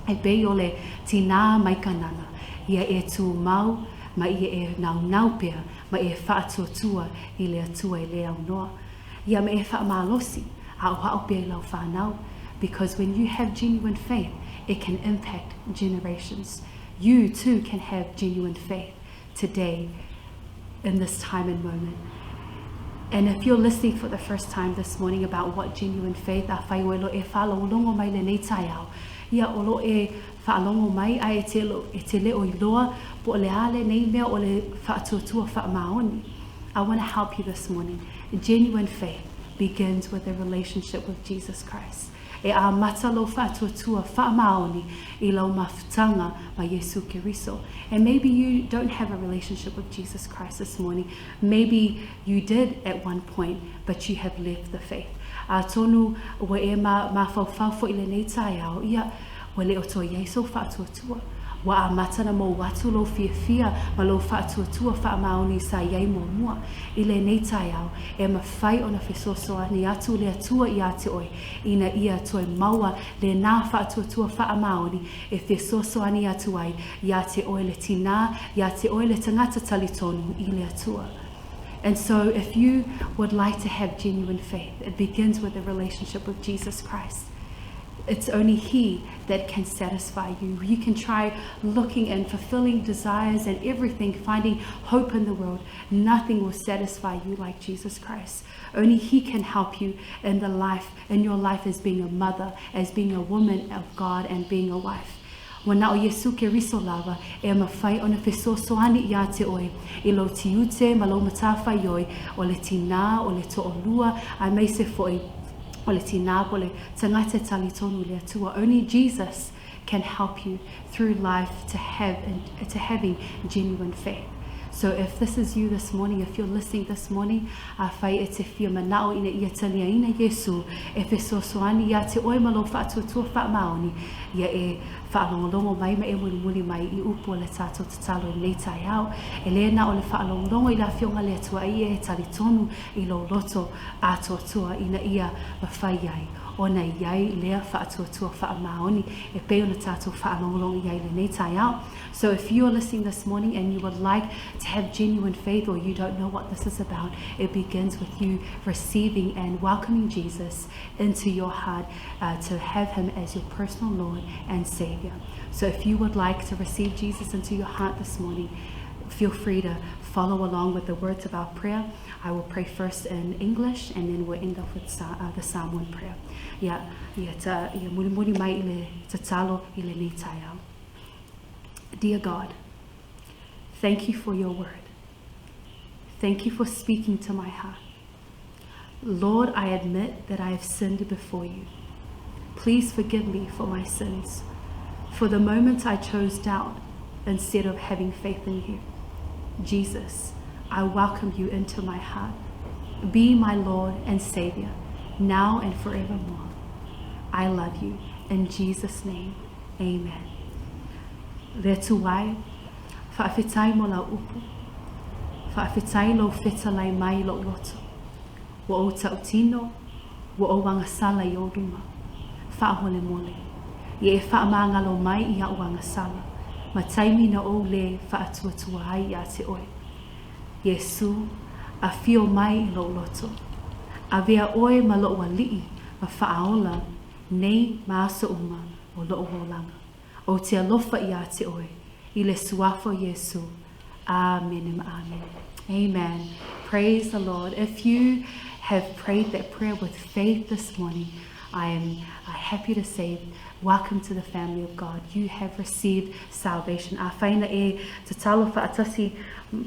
E bei o le tina mai kananga. Ia e tu mau, ma ia e nau pia, ma e whaatuatua I le atua I le au noa. Ia me e whaamalosi. Because when you have genuine faith, it can impact generations. You too can have genuine faith today in this time and moment. And if you're listening for the first time this morning about what genuine faith, a whai lo e whaalongolongo mai le nei tai au, ia o lo e whaalongo mai a e te leo I loa, po le ale nei mea o le whaatuatua whaamaoni. I want to help you this morning. Genuine faith begins with a relationship with Jesus Christ. E a mata lo whaatuatua whaamaoni I lau mafutanga ma Yesu Keriso. And maybe you don't have a relationship with Jesus Christ this morning. Maybe you did at one point, but you have left the faith. A tonu wa e ma whauwhau I le nei tai au, ia wa le o to Yesu whaatuatua. Wa a matana mo watu lo fia ma lo whaatuatua whaamaoni sa iai mo mua. I le nei tai au, e ma whai o na whesosoa ni atu le atua I a te oe. Ina ia toi maua le nā whaatuatua whaamaoni e whesosoa ni atu ai I a te oe le tina, I a te oe le tangata talitonu I le atua. And so if you would like to have genuine faith, it begins with a relationship with Jesus Christ. It's only He that can satisfy you. You can try looking and fulfilling desires and everything, finding hope in the world. Nothing will satisfy you like Jesus Christ. Only He can help you in your life as being a mother, as being a woman of God, and being a wife. Wana o Yesu Keriso lava e mawhai o na whesosoani I a te oe, I lo tiute ma lo matawhai oe, o le tina, o le to'olua, a mai se foi. o le tina po le tangata talitonu le atua. Only Jesus can help you through life to having genuine faith. So if this is you this morning, if you're listening this morning, whai e te whia manao ina ia talia ina Yesu, e fe sosoani ia te oi malo whaatua wha maoni, ia e whaalongolongo mai ma e muli mai I upo le tātou te talo I nei tai au, e le na o le whaalongolongo I la whionga le atua I e tali tonu I lo loto atoa ina ia mawhai ai. Ona iai lea whaatuatua whaamaoni e peo na tātou whaalongolongo iai le nei tai au. So if you are listening this morning and you would like to have genuine faith or you don't know what this is about, it begins with you receiving and welcoming Jesus into your heart to have him as your personal Lord and Savior. So if you would like to receive Jesus into your heart this morning, feel free to follow along with the words of our prayer. I will pray first in English and then we'll end up with the Samoan prayer. Muri mai le tatalo I le nei tai au. Dear God, thank you for your word. Thank you for speaking to my heart. Lord, I admit that I have sinned before you. Please forgive me for my sins. For the moment I chose doubt instead of having faith in you. Jesus, I welcome you into my heart. Be my Lord and Savior, now and forevermore. I love you. In Jesus' name, amen. Le tuai, whaafetai mo la upu, whaafetai lo whetalai mai lo loto, wa o tautino, wa o wangasala I o ruma, whaahole mole, I e whaamangalo mai I a wangasala, ma taimi na o le whaatuatua ai a te oe. Yesu, a fio mai lo loto, a vea oe ma lo wa lii, ma whaaola, nei maasa uma o lo langa. O te alofa I a te oe, I le suafo Yesu. Amen and amen. Amen. Praise the Lord. If you have prayed that prayer with faith this morning, I am happy to say, welcome to the family of God. You have received salvation. A whaina e te talo whaatasi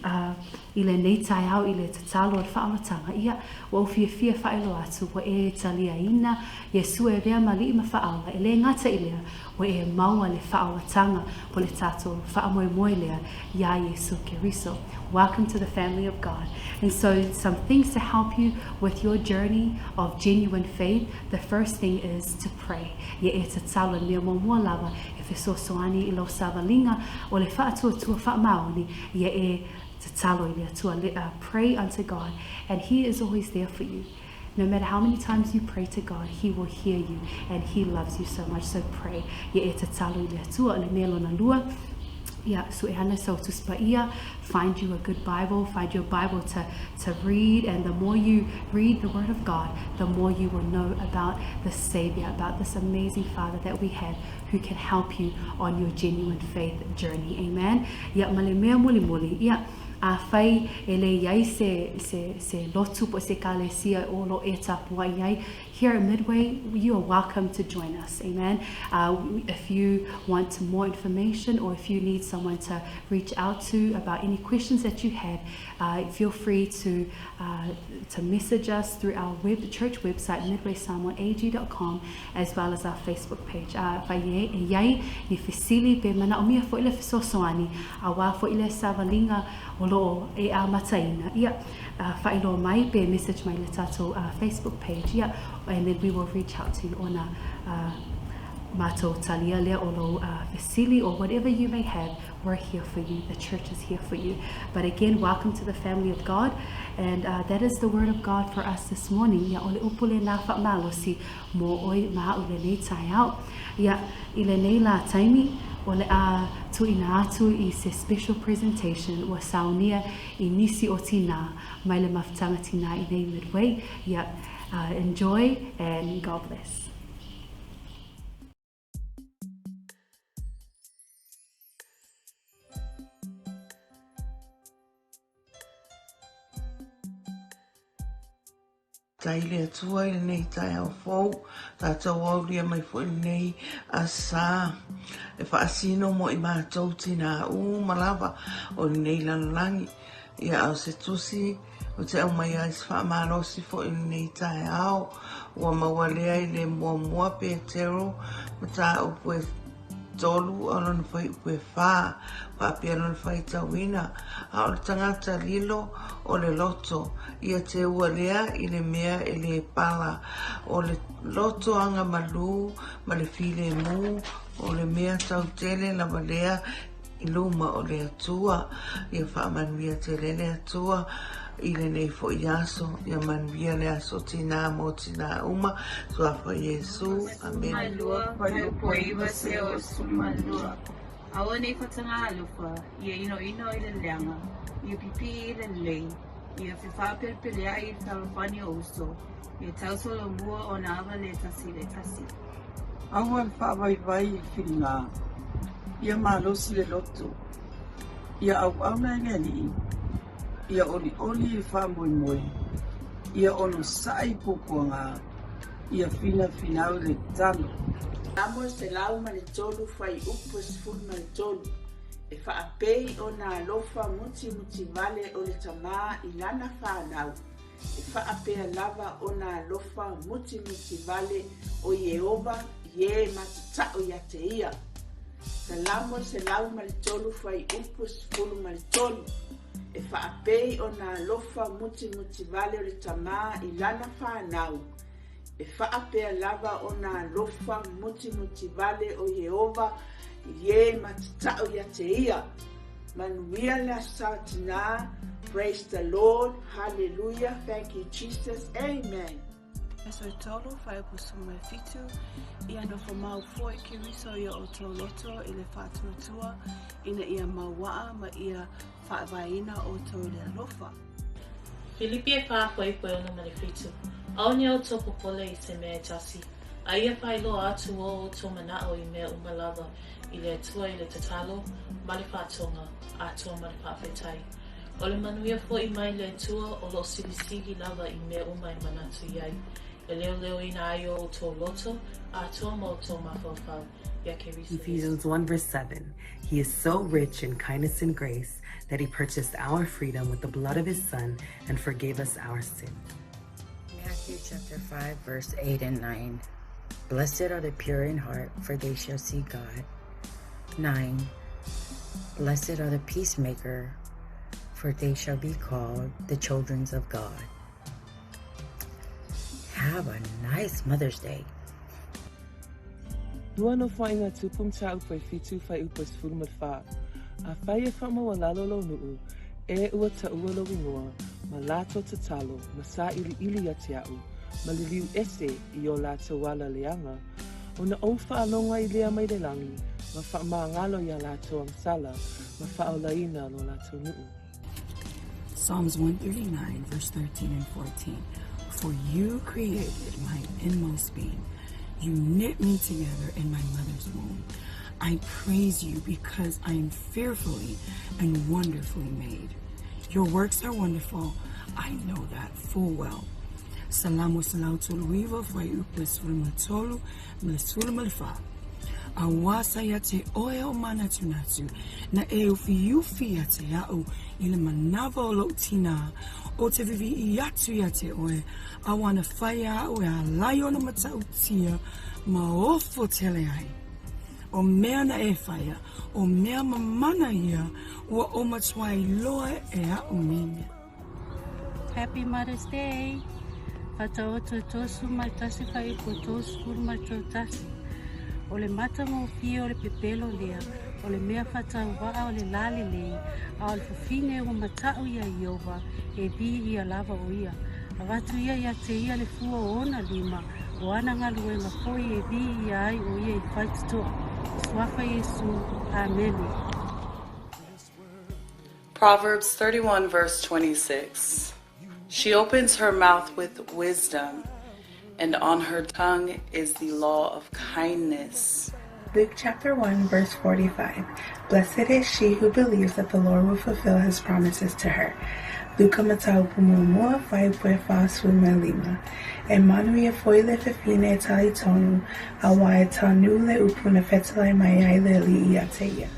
I le nei tai au I le te talo al whaamatanga. Ia, wa uwhia whaelo atu, wa e talia ina, Yesu e rea mali ima whaala, e le ngata I lea, wa e maua le whaawatanga, po le tato whaamoe lea, ia Yesu Keriso. Welcome to the family of God. And so some things to help you with your journey of genuine faith. The first thing is to pray. Ia e te talo mea mo lava, e fesosoani I lo savalinga, o le whaatua whaamaoni, ia e te talo I le atua. Pray unto God, and he is always there for you. No matter how many times you pray to God, he will hear you, and he loves you so much. So pray. Ia e te talo I le atua, le mea lona lua. Yeah, so find you a good Bible, find your Bible to read, and the more you read the Word of God, the more you will know about the Savior, about this amazing Father that we have who can help you on your genuine faith journey. Amen. Yeah, male mea muli. Yeah. A whai e le iai se lotu po se kalesia o lo e tapua iai. Here at Midway, you are welcome to join us. Amen. If you want more information or if you need someone to reach out to about any questions that you have, feel free to message us through our church website, midwaysamoag.com, as well as our Facebook page. Whai e iai ni fesili pe mana o mia fo ile fesosoani, a wā fo ile savalinga o lo e a mataina. Ia, whailo mai pe message mai le tato Facebook page. Ia, and then we will reach out to you on a mato talia lea o lo fesili or whatever you may have. We're here for you. The church is here for you. But again, welcome to the family of God. And that is the word of God for us this morning. Ia ole upule na whaamalosi mo oi maa ule nei tai au. Ia, ile nei la taimi ole a tuina atu I se special presentation wa saunia I nisi o tina mai le mafutanga tina I nei Midway. Ia, enjoy and God bless. Taile atua I nei tai au fou, tātou auria mai fo I nei asa. E whaasino mo I mātou tina malawa o nei lanolangi. Ia au se tusi O te au mai ai se whaamalosi fo i nei tae au. Ua mawalea i le mua Petero. Ma tā upu e tolu o lona whai upu e whā. Whapia lona whai tauina. A o le tangata lilo o le loto. Ia te ua lea i le mea e le pala. O le loto anga malu ma le file mu. O le mea tau tele la walea i luma o le atua. Ia whaamanuia te lele atua. I le nei fo i aso. Ia manuia le aso tina mo tina uma. Suafa Yesu. Amen. Malua, pai upo iwa se o sumalua. Awa nei whatanga alufa, ia ino i le leanga. Ia pipi i le lei. Ia whiwhapelpelea i tawafani o uso. Ia tausolo mua o na awa le tasi. Awa le whaawaiwai i whina. Ia malosi le loto. Ia au na ngani. Ia oli i whaamoi. Ia ono sai pukuanga. Ia fina le talo. Amo se lau ma le tolu fai upu se fulu ma le tolu. E whaapei o nā lofa muti vale o le tamā i lana whanau. E whaapea lava o nā lofa muti vale o Yehova ye matatao ia te ia. Salamo se lau ma le tolu fai upu se fulu ma le tolu. E whaapei o nā lofa muti vale o le tamā i lana whanau. E whaapea lava o nā lofa muti vale o Yehova ye matatao ia te ia. Manuia la satina. Praise the Lord. Hallelujah. Thank you, Jesus. Amen. So tolo fai kusuma fitu ia no mau foi ki riso ia o to loto i le whātuatua ina ia mawaa ma ia whaavaina o to le lofa. Filipi e whāpoi ona mani fitu. Aonia o tō popole i se mea tasi. A ia whai loa atu o tō manao i mea umalava i le atua i le tatalo, mali whātonga, atua mali whāwhetai. O le manuia fo i mai le atua o lo silisigi lava i mea umai manatu iai. E leo ina ai o tō loto, atua mo tō mawhawhau. Ephesians 1 verse 7. He is so rich in kindness and grace that he purchased our freedom with the blood of his son and forgave us our sin. Matthew chapter 5 verse 8 and 9. Blessed are the pure in heart, for they shall see God. 9. Blessed are the peacemaker, for they shall be called the children of God. Have a nice Mother's Day. Dua no whainga tupum ta upai fitu whai upas fulmat wha. A whai e whama wa lalolo nuu, e ua ta ua lo ingoa, ma lato ta talo, ma sa ili ati au, ma liliu ese i o lato wala leanga, o na o whaalonga i lea mai le langi, ma wha maangalo i a lato ang sala, ma whaolaina lo lato nuu. Psalms 139 verse 13 and 14. For you created my inmost being. You knit me together in my mother's womb. I praise you because I am fearfully and wonderfully made. Your works are wonderful. I know that full well. Salamu salautul wiva fai upes fulmatolu mlesul malfa. Awasa ya te oe o mana tunatu na e ufi ya te au ile manava o lo tina o te vivi I atu ya te oe awana whaia o e a laio na matautia ma ofo tele ai. O mea na e whaia, o mea mamana ia ua o matuai loa e a umine. Happy Mother's Day! Fata o to tosu mai tasi whai po tosu kuru mai to tasi. O le mata mo fia o le pepelo lea, o le mea whatau waa o le la lelei, a o le whawhine o matau ia Iova, e bi ia lava o ia. A watu ia te ia le fua o ona lima, o ana ngalu e ngapoi e bi ia ai o ia I whaitutoa. Swafa Yesu, Amen. Proverbs 31 verse 26. She opens her mouth with wisdom, and on her tongue is the law of kindness. Luke chapter 1 verse 45. Blessed is she who believes that the Lord will fulfill his promises to her. Luka matau pumumua fai puefa sume lima. E manui e foi le fefine tali tonu, a wae tanu le upuna fetale mai ai le li I ateia.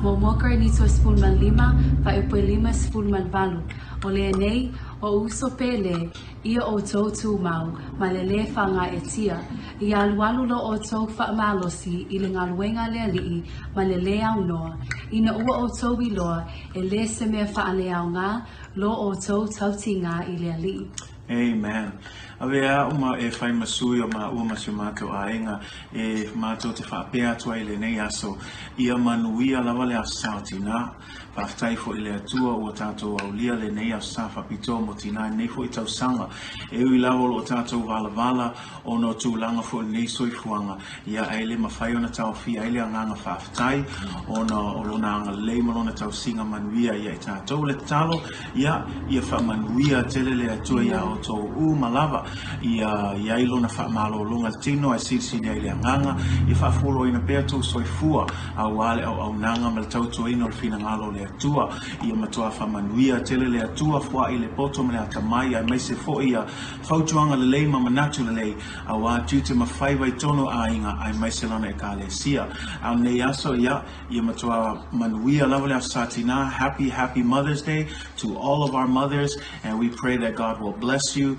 Mo mokra ni so spul man lima, fa upo lima spul man valu. Ole nei, o uso pele, ia o tautu mau, malele fa nga etia. Ia alualu lo o tau fa malosi, ili ngā luenga lea lii, malele au noa. Ina ua o tau I loa, e le se mea fa ale au ngā, lo o tau tauti ngā I lea lii. Amen. Avea uma e fai masui o ma ua masu mātou a inga e mātou te whaapea tua I le nei aso ia manuia lawa le asau tina whaftai fo I le atua ua tātou au lia le nei asa whapito mo tina nei fo I tau sanga e ui lawa o tātou vala o no tūlanga fo nei soifuanga ia aile mawhai ona tau fi aile anganga whaftai o lona anga lei malona tau singa manuia ia I tātou le talo ia whamanuia tele le atua ia o tō malawa ia ilona whaamalo longa tino ai sisi nei le anganga I whaafolo ina pea tō soifua au wale au nanga ma le tauto ino le fina ngalo le atua ia matoa whamanuia tele le atua fua I le poto ma le atamai ai maise fo ia whautuanga lelei ma manatu lelei au a tute ma whaiwai tono a inga ai maise lana e ka le sia au nei aso ia matoa manuia lawa le asatina happy Mother's Day to all of our mothers and we pray that God will bless you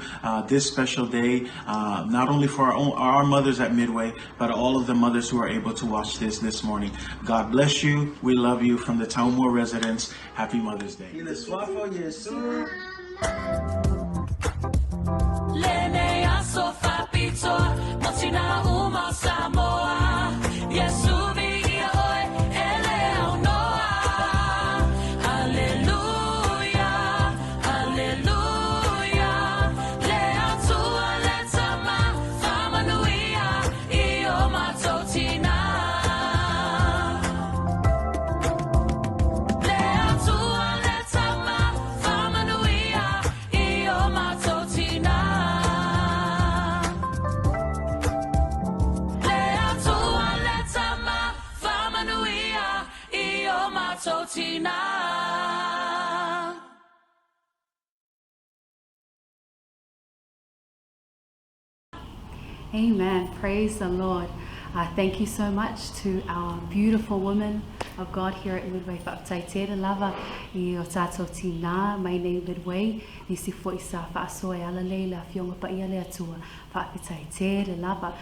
this special day, not only for our mothers at Midway, but all of the mothers who are able to watch this morning. God bless you. We love you from the Taumua residents. Happy Mother's Day. Samoa. Amen. Praise the Lord. Thank you so much to our beautiful women of God here at Midway. Whaapataitera lava I o tātou tina, mai nei Midway, nisi fo I sa whaasoe ala leila fionga pa ia le atua. Whaapataitera lava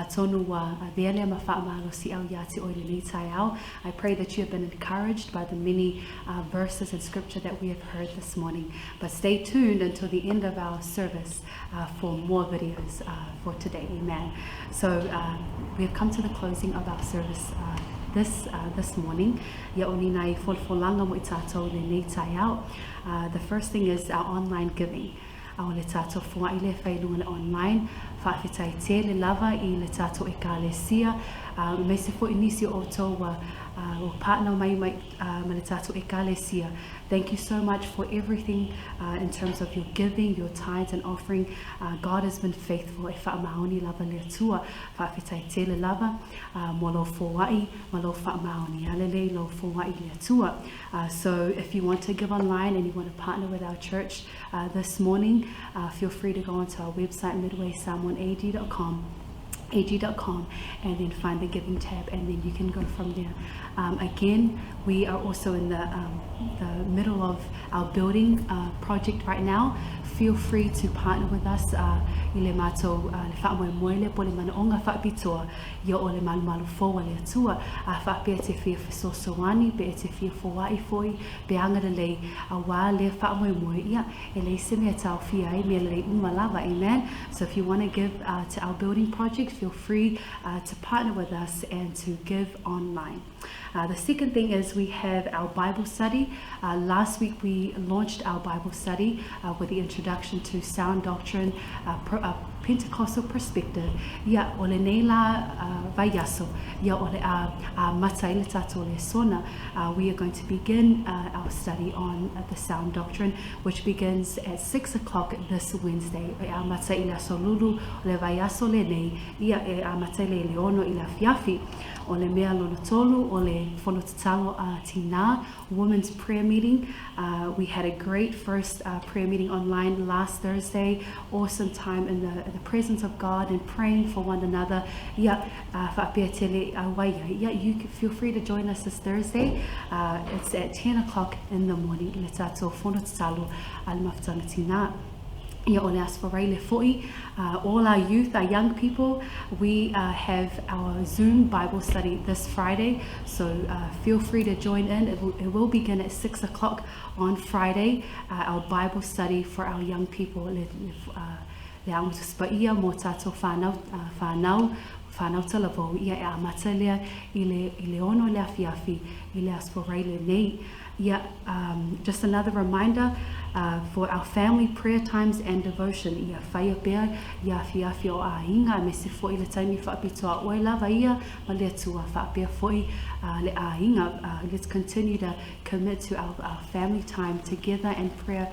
tonu wa vealea ma whaamalo si au yati oile nei tai au. I pray that you have been encouraged by the many verses and scripture that we have heard this morning. But stay tuned until the end of our service for more videos for today. Amen. So we have come to the closing of our service this morning. Ia o ni nai folfolanga mo I tātou le nei tai au. The first thing is our online giving. Au le tātou fua I le whailunga le online. Whaafetai te le lava I le tātou e ka le sia. Me se fo inisi o tō o partner mai ma le tātou e ka le sia. Thank you so much for everything in terms of your giving, your tithes and offering. God has been faithful. E whaamaoni lava le atua. Whaafetai te le lava. Mo lo fōwai, mo lo whaamaoni. Alelei lo fōwai le atua. So if you want to give online and you want to partner with our church this morning, feel free to go onto our website, midwaysamoanag.com. ag.com and then find the giving tab and then you can go from there. Again, we are also in the middle of our building project right now. Feel free to partner with us. Ile mato le whaamoe moele po le mana o ngā whaapitoa ia o le malu fōa le atua whaapea te whia whesosowani pe e te whia fōwai fōi pe anga lelei a wā le whaamoe moe ia e lei se mea tau whia ai mea lelei umalawa. Amen. So if you want to give to our building project, feel free to partner with us and to give online. The second thing is we have our Bible study. Last week we launched our Bible study with the introduction to sound doctrine, Pentecostal perspective. Ia ole nei la vaiaso, ia ole a matai le tato le sona. We are going to begin our study on the sound doctrine, which begins at 6 o'clock this Wednesday. A matai la solulu le vaiaso le nei, ia a matai le leono I la fiafi. O le mea lona tolu, o le fono tatalo tina, women's prayer meeting. We had a great first prayer meeting online online last Thursday. Awesome time in the presence of God and praying for one another. You can feel free to join us this Thursday. It's at 10 o'clock in the morning. All our youth, our young people, we have our Zoom Bible study this Friday, so feel free to join in. It will begin at 6 o'clock on Friday, our Bible study for our young people. Whanau talavo ia e amata lea I le ono le afiafi I le asporai le nei. Just another reminder for our family prayer times and devotion. Ia whaia pea ia afiafi o a hinga me se foi le taimi whaapitoa oe lava ia ma le tua whaapea foi le a hinga. Let's continue to commit to our family time together and prayer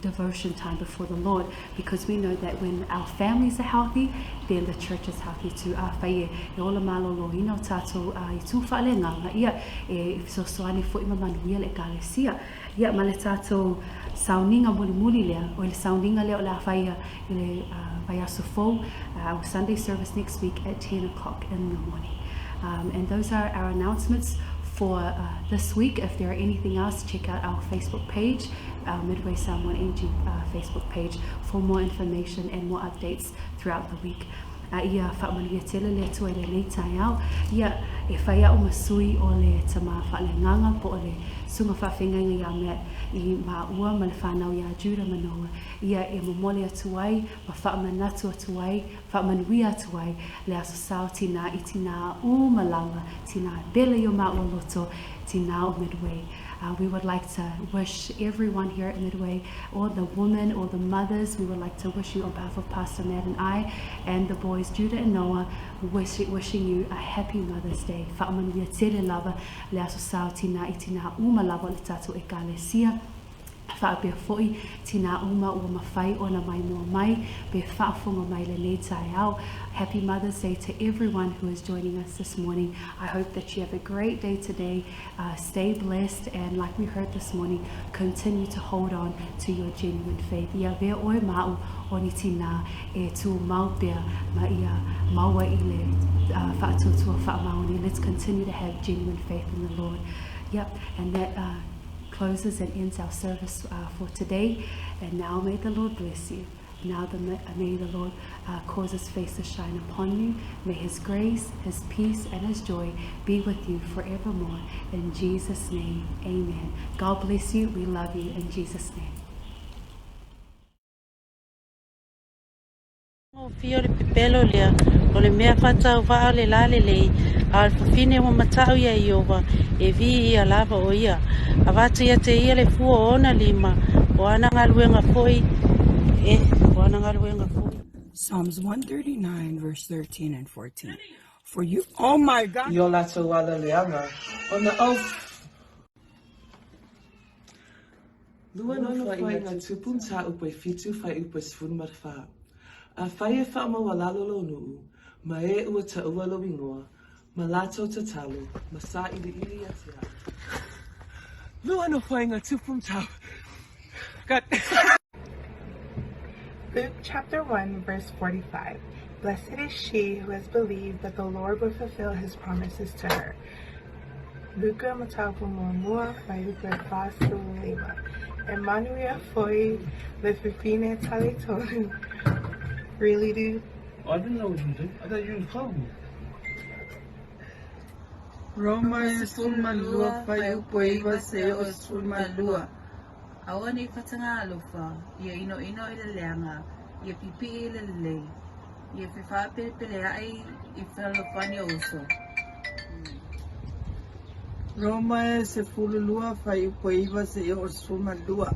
devotion time before the Lord, because we know that when our families are healthy, then the church is healthy too. Whaie e ola malolo ina o tātou I tū whaalenganga ia e sosoane fo ima manuia le kalesia ia ma le tātou sauninga muli lea o le sauninga lea o le whaia I le vaiaso fo our Sunday service next week at 10 o'clock in the morning. And those are our announcements for this week. If there are anything else, check out our Facebook page, our Midway Samoan AG Facebook page for more information and more updates throughout the week. Ia whaamalia tele le tua le nei tai au. Ia e whaia o masui o le tama whaalenganga po o le sunga whawhenga ia mea I ma ua ma le whanau ia Juda manoa. Ia e momole atuai, ma whaamanatu atuai, whaamanui atuai, le aso sao tina I tina o malanga, tina bele o ma ua loto, tina o Midway. We would like to wish everyone here at Midway, all the women, all the mothers, we would like to wish you on behalf of Pastor Matt and I, and the boys, Judah and Noah, wishing you a happy Mother's Day. Whaamanuia tere lava, le aso sao tina I tina uma lava le tatu e kalesia. Whaapea foi, tina uma ua mawhai o na mai mua mai, be whaafonga mai le nei tai au. Happy Mother's Day to everyone who is joining us this morning. I hope that you have a great day today. Stay blessed, and like we heard this morning, continue to hold on to your genuine faith. Ia vea oe mau o ni tina e tu mau pea ma ia maua I le whaatutua whaamaoni. Let's continue to have genuine faith in the Lord. Yep, and that closes and ends our service for today. And now may the Lord bless you. Now may the Lord cause his face to shine upon you. May his grace, his peace, and his joy be with you forevermore. In Jesus' name, amen. God bless you. We love you in Jesus' name. Fio le pipelo lea, o le mea whatau wha Tala'aga lelei, al fafine mo matau ia Iova, e vi ia lava o ia. A watu ia te ia le fua ona lima, o ana ngaluenga foi, o ana ngaluenga foi. Psalms 139, verse 13 and 14. For you, oh my God. Yo la Tala'aga lelei, on the Lua no whai ngā tupun tā upai fitu whai upai sifun marwha. A whai e whaamawalalo lo nuu, ma e ua ta ua lo ingoa, ma lato ta talo, ma sa ili atia. Lua no whai ngā tupun tā. God. Luke chapter 1, verse 45. Blessed is she who has believed that the Lord will fulfill his promises to her. Luka matapu mua vai luka fasu lima. Emmanuel foi le fifine tali tolu. Really, dude? I didn't know what you did. I thought you was cold. Roma e sulmalua pai upoiva se o sulmalua. Awane I whatanga alofa, ia ino I le leanga, ia pipi I le lelei, ia whiwha pele ai I whalofani oso. Roma e se fululua pai upoiva se o sulmalua.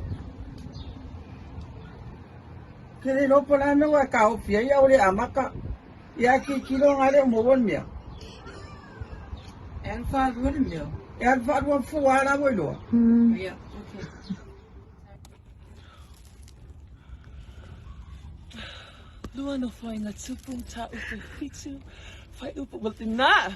Kere lopo la me wa ka ofia ia ole amaka. Ia ki kilo ngare mo won mia. En fa won mia. En fa won fu ala mo lo. Yeah, okay. Lua no whai ngā tupun tā upai fitu, whai upa wal te nā.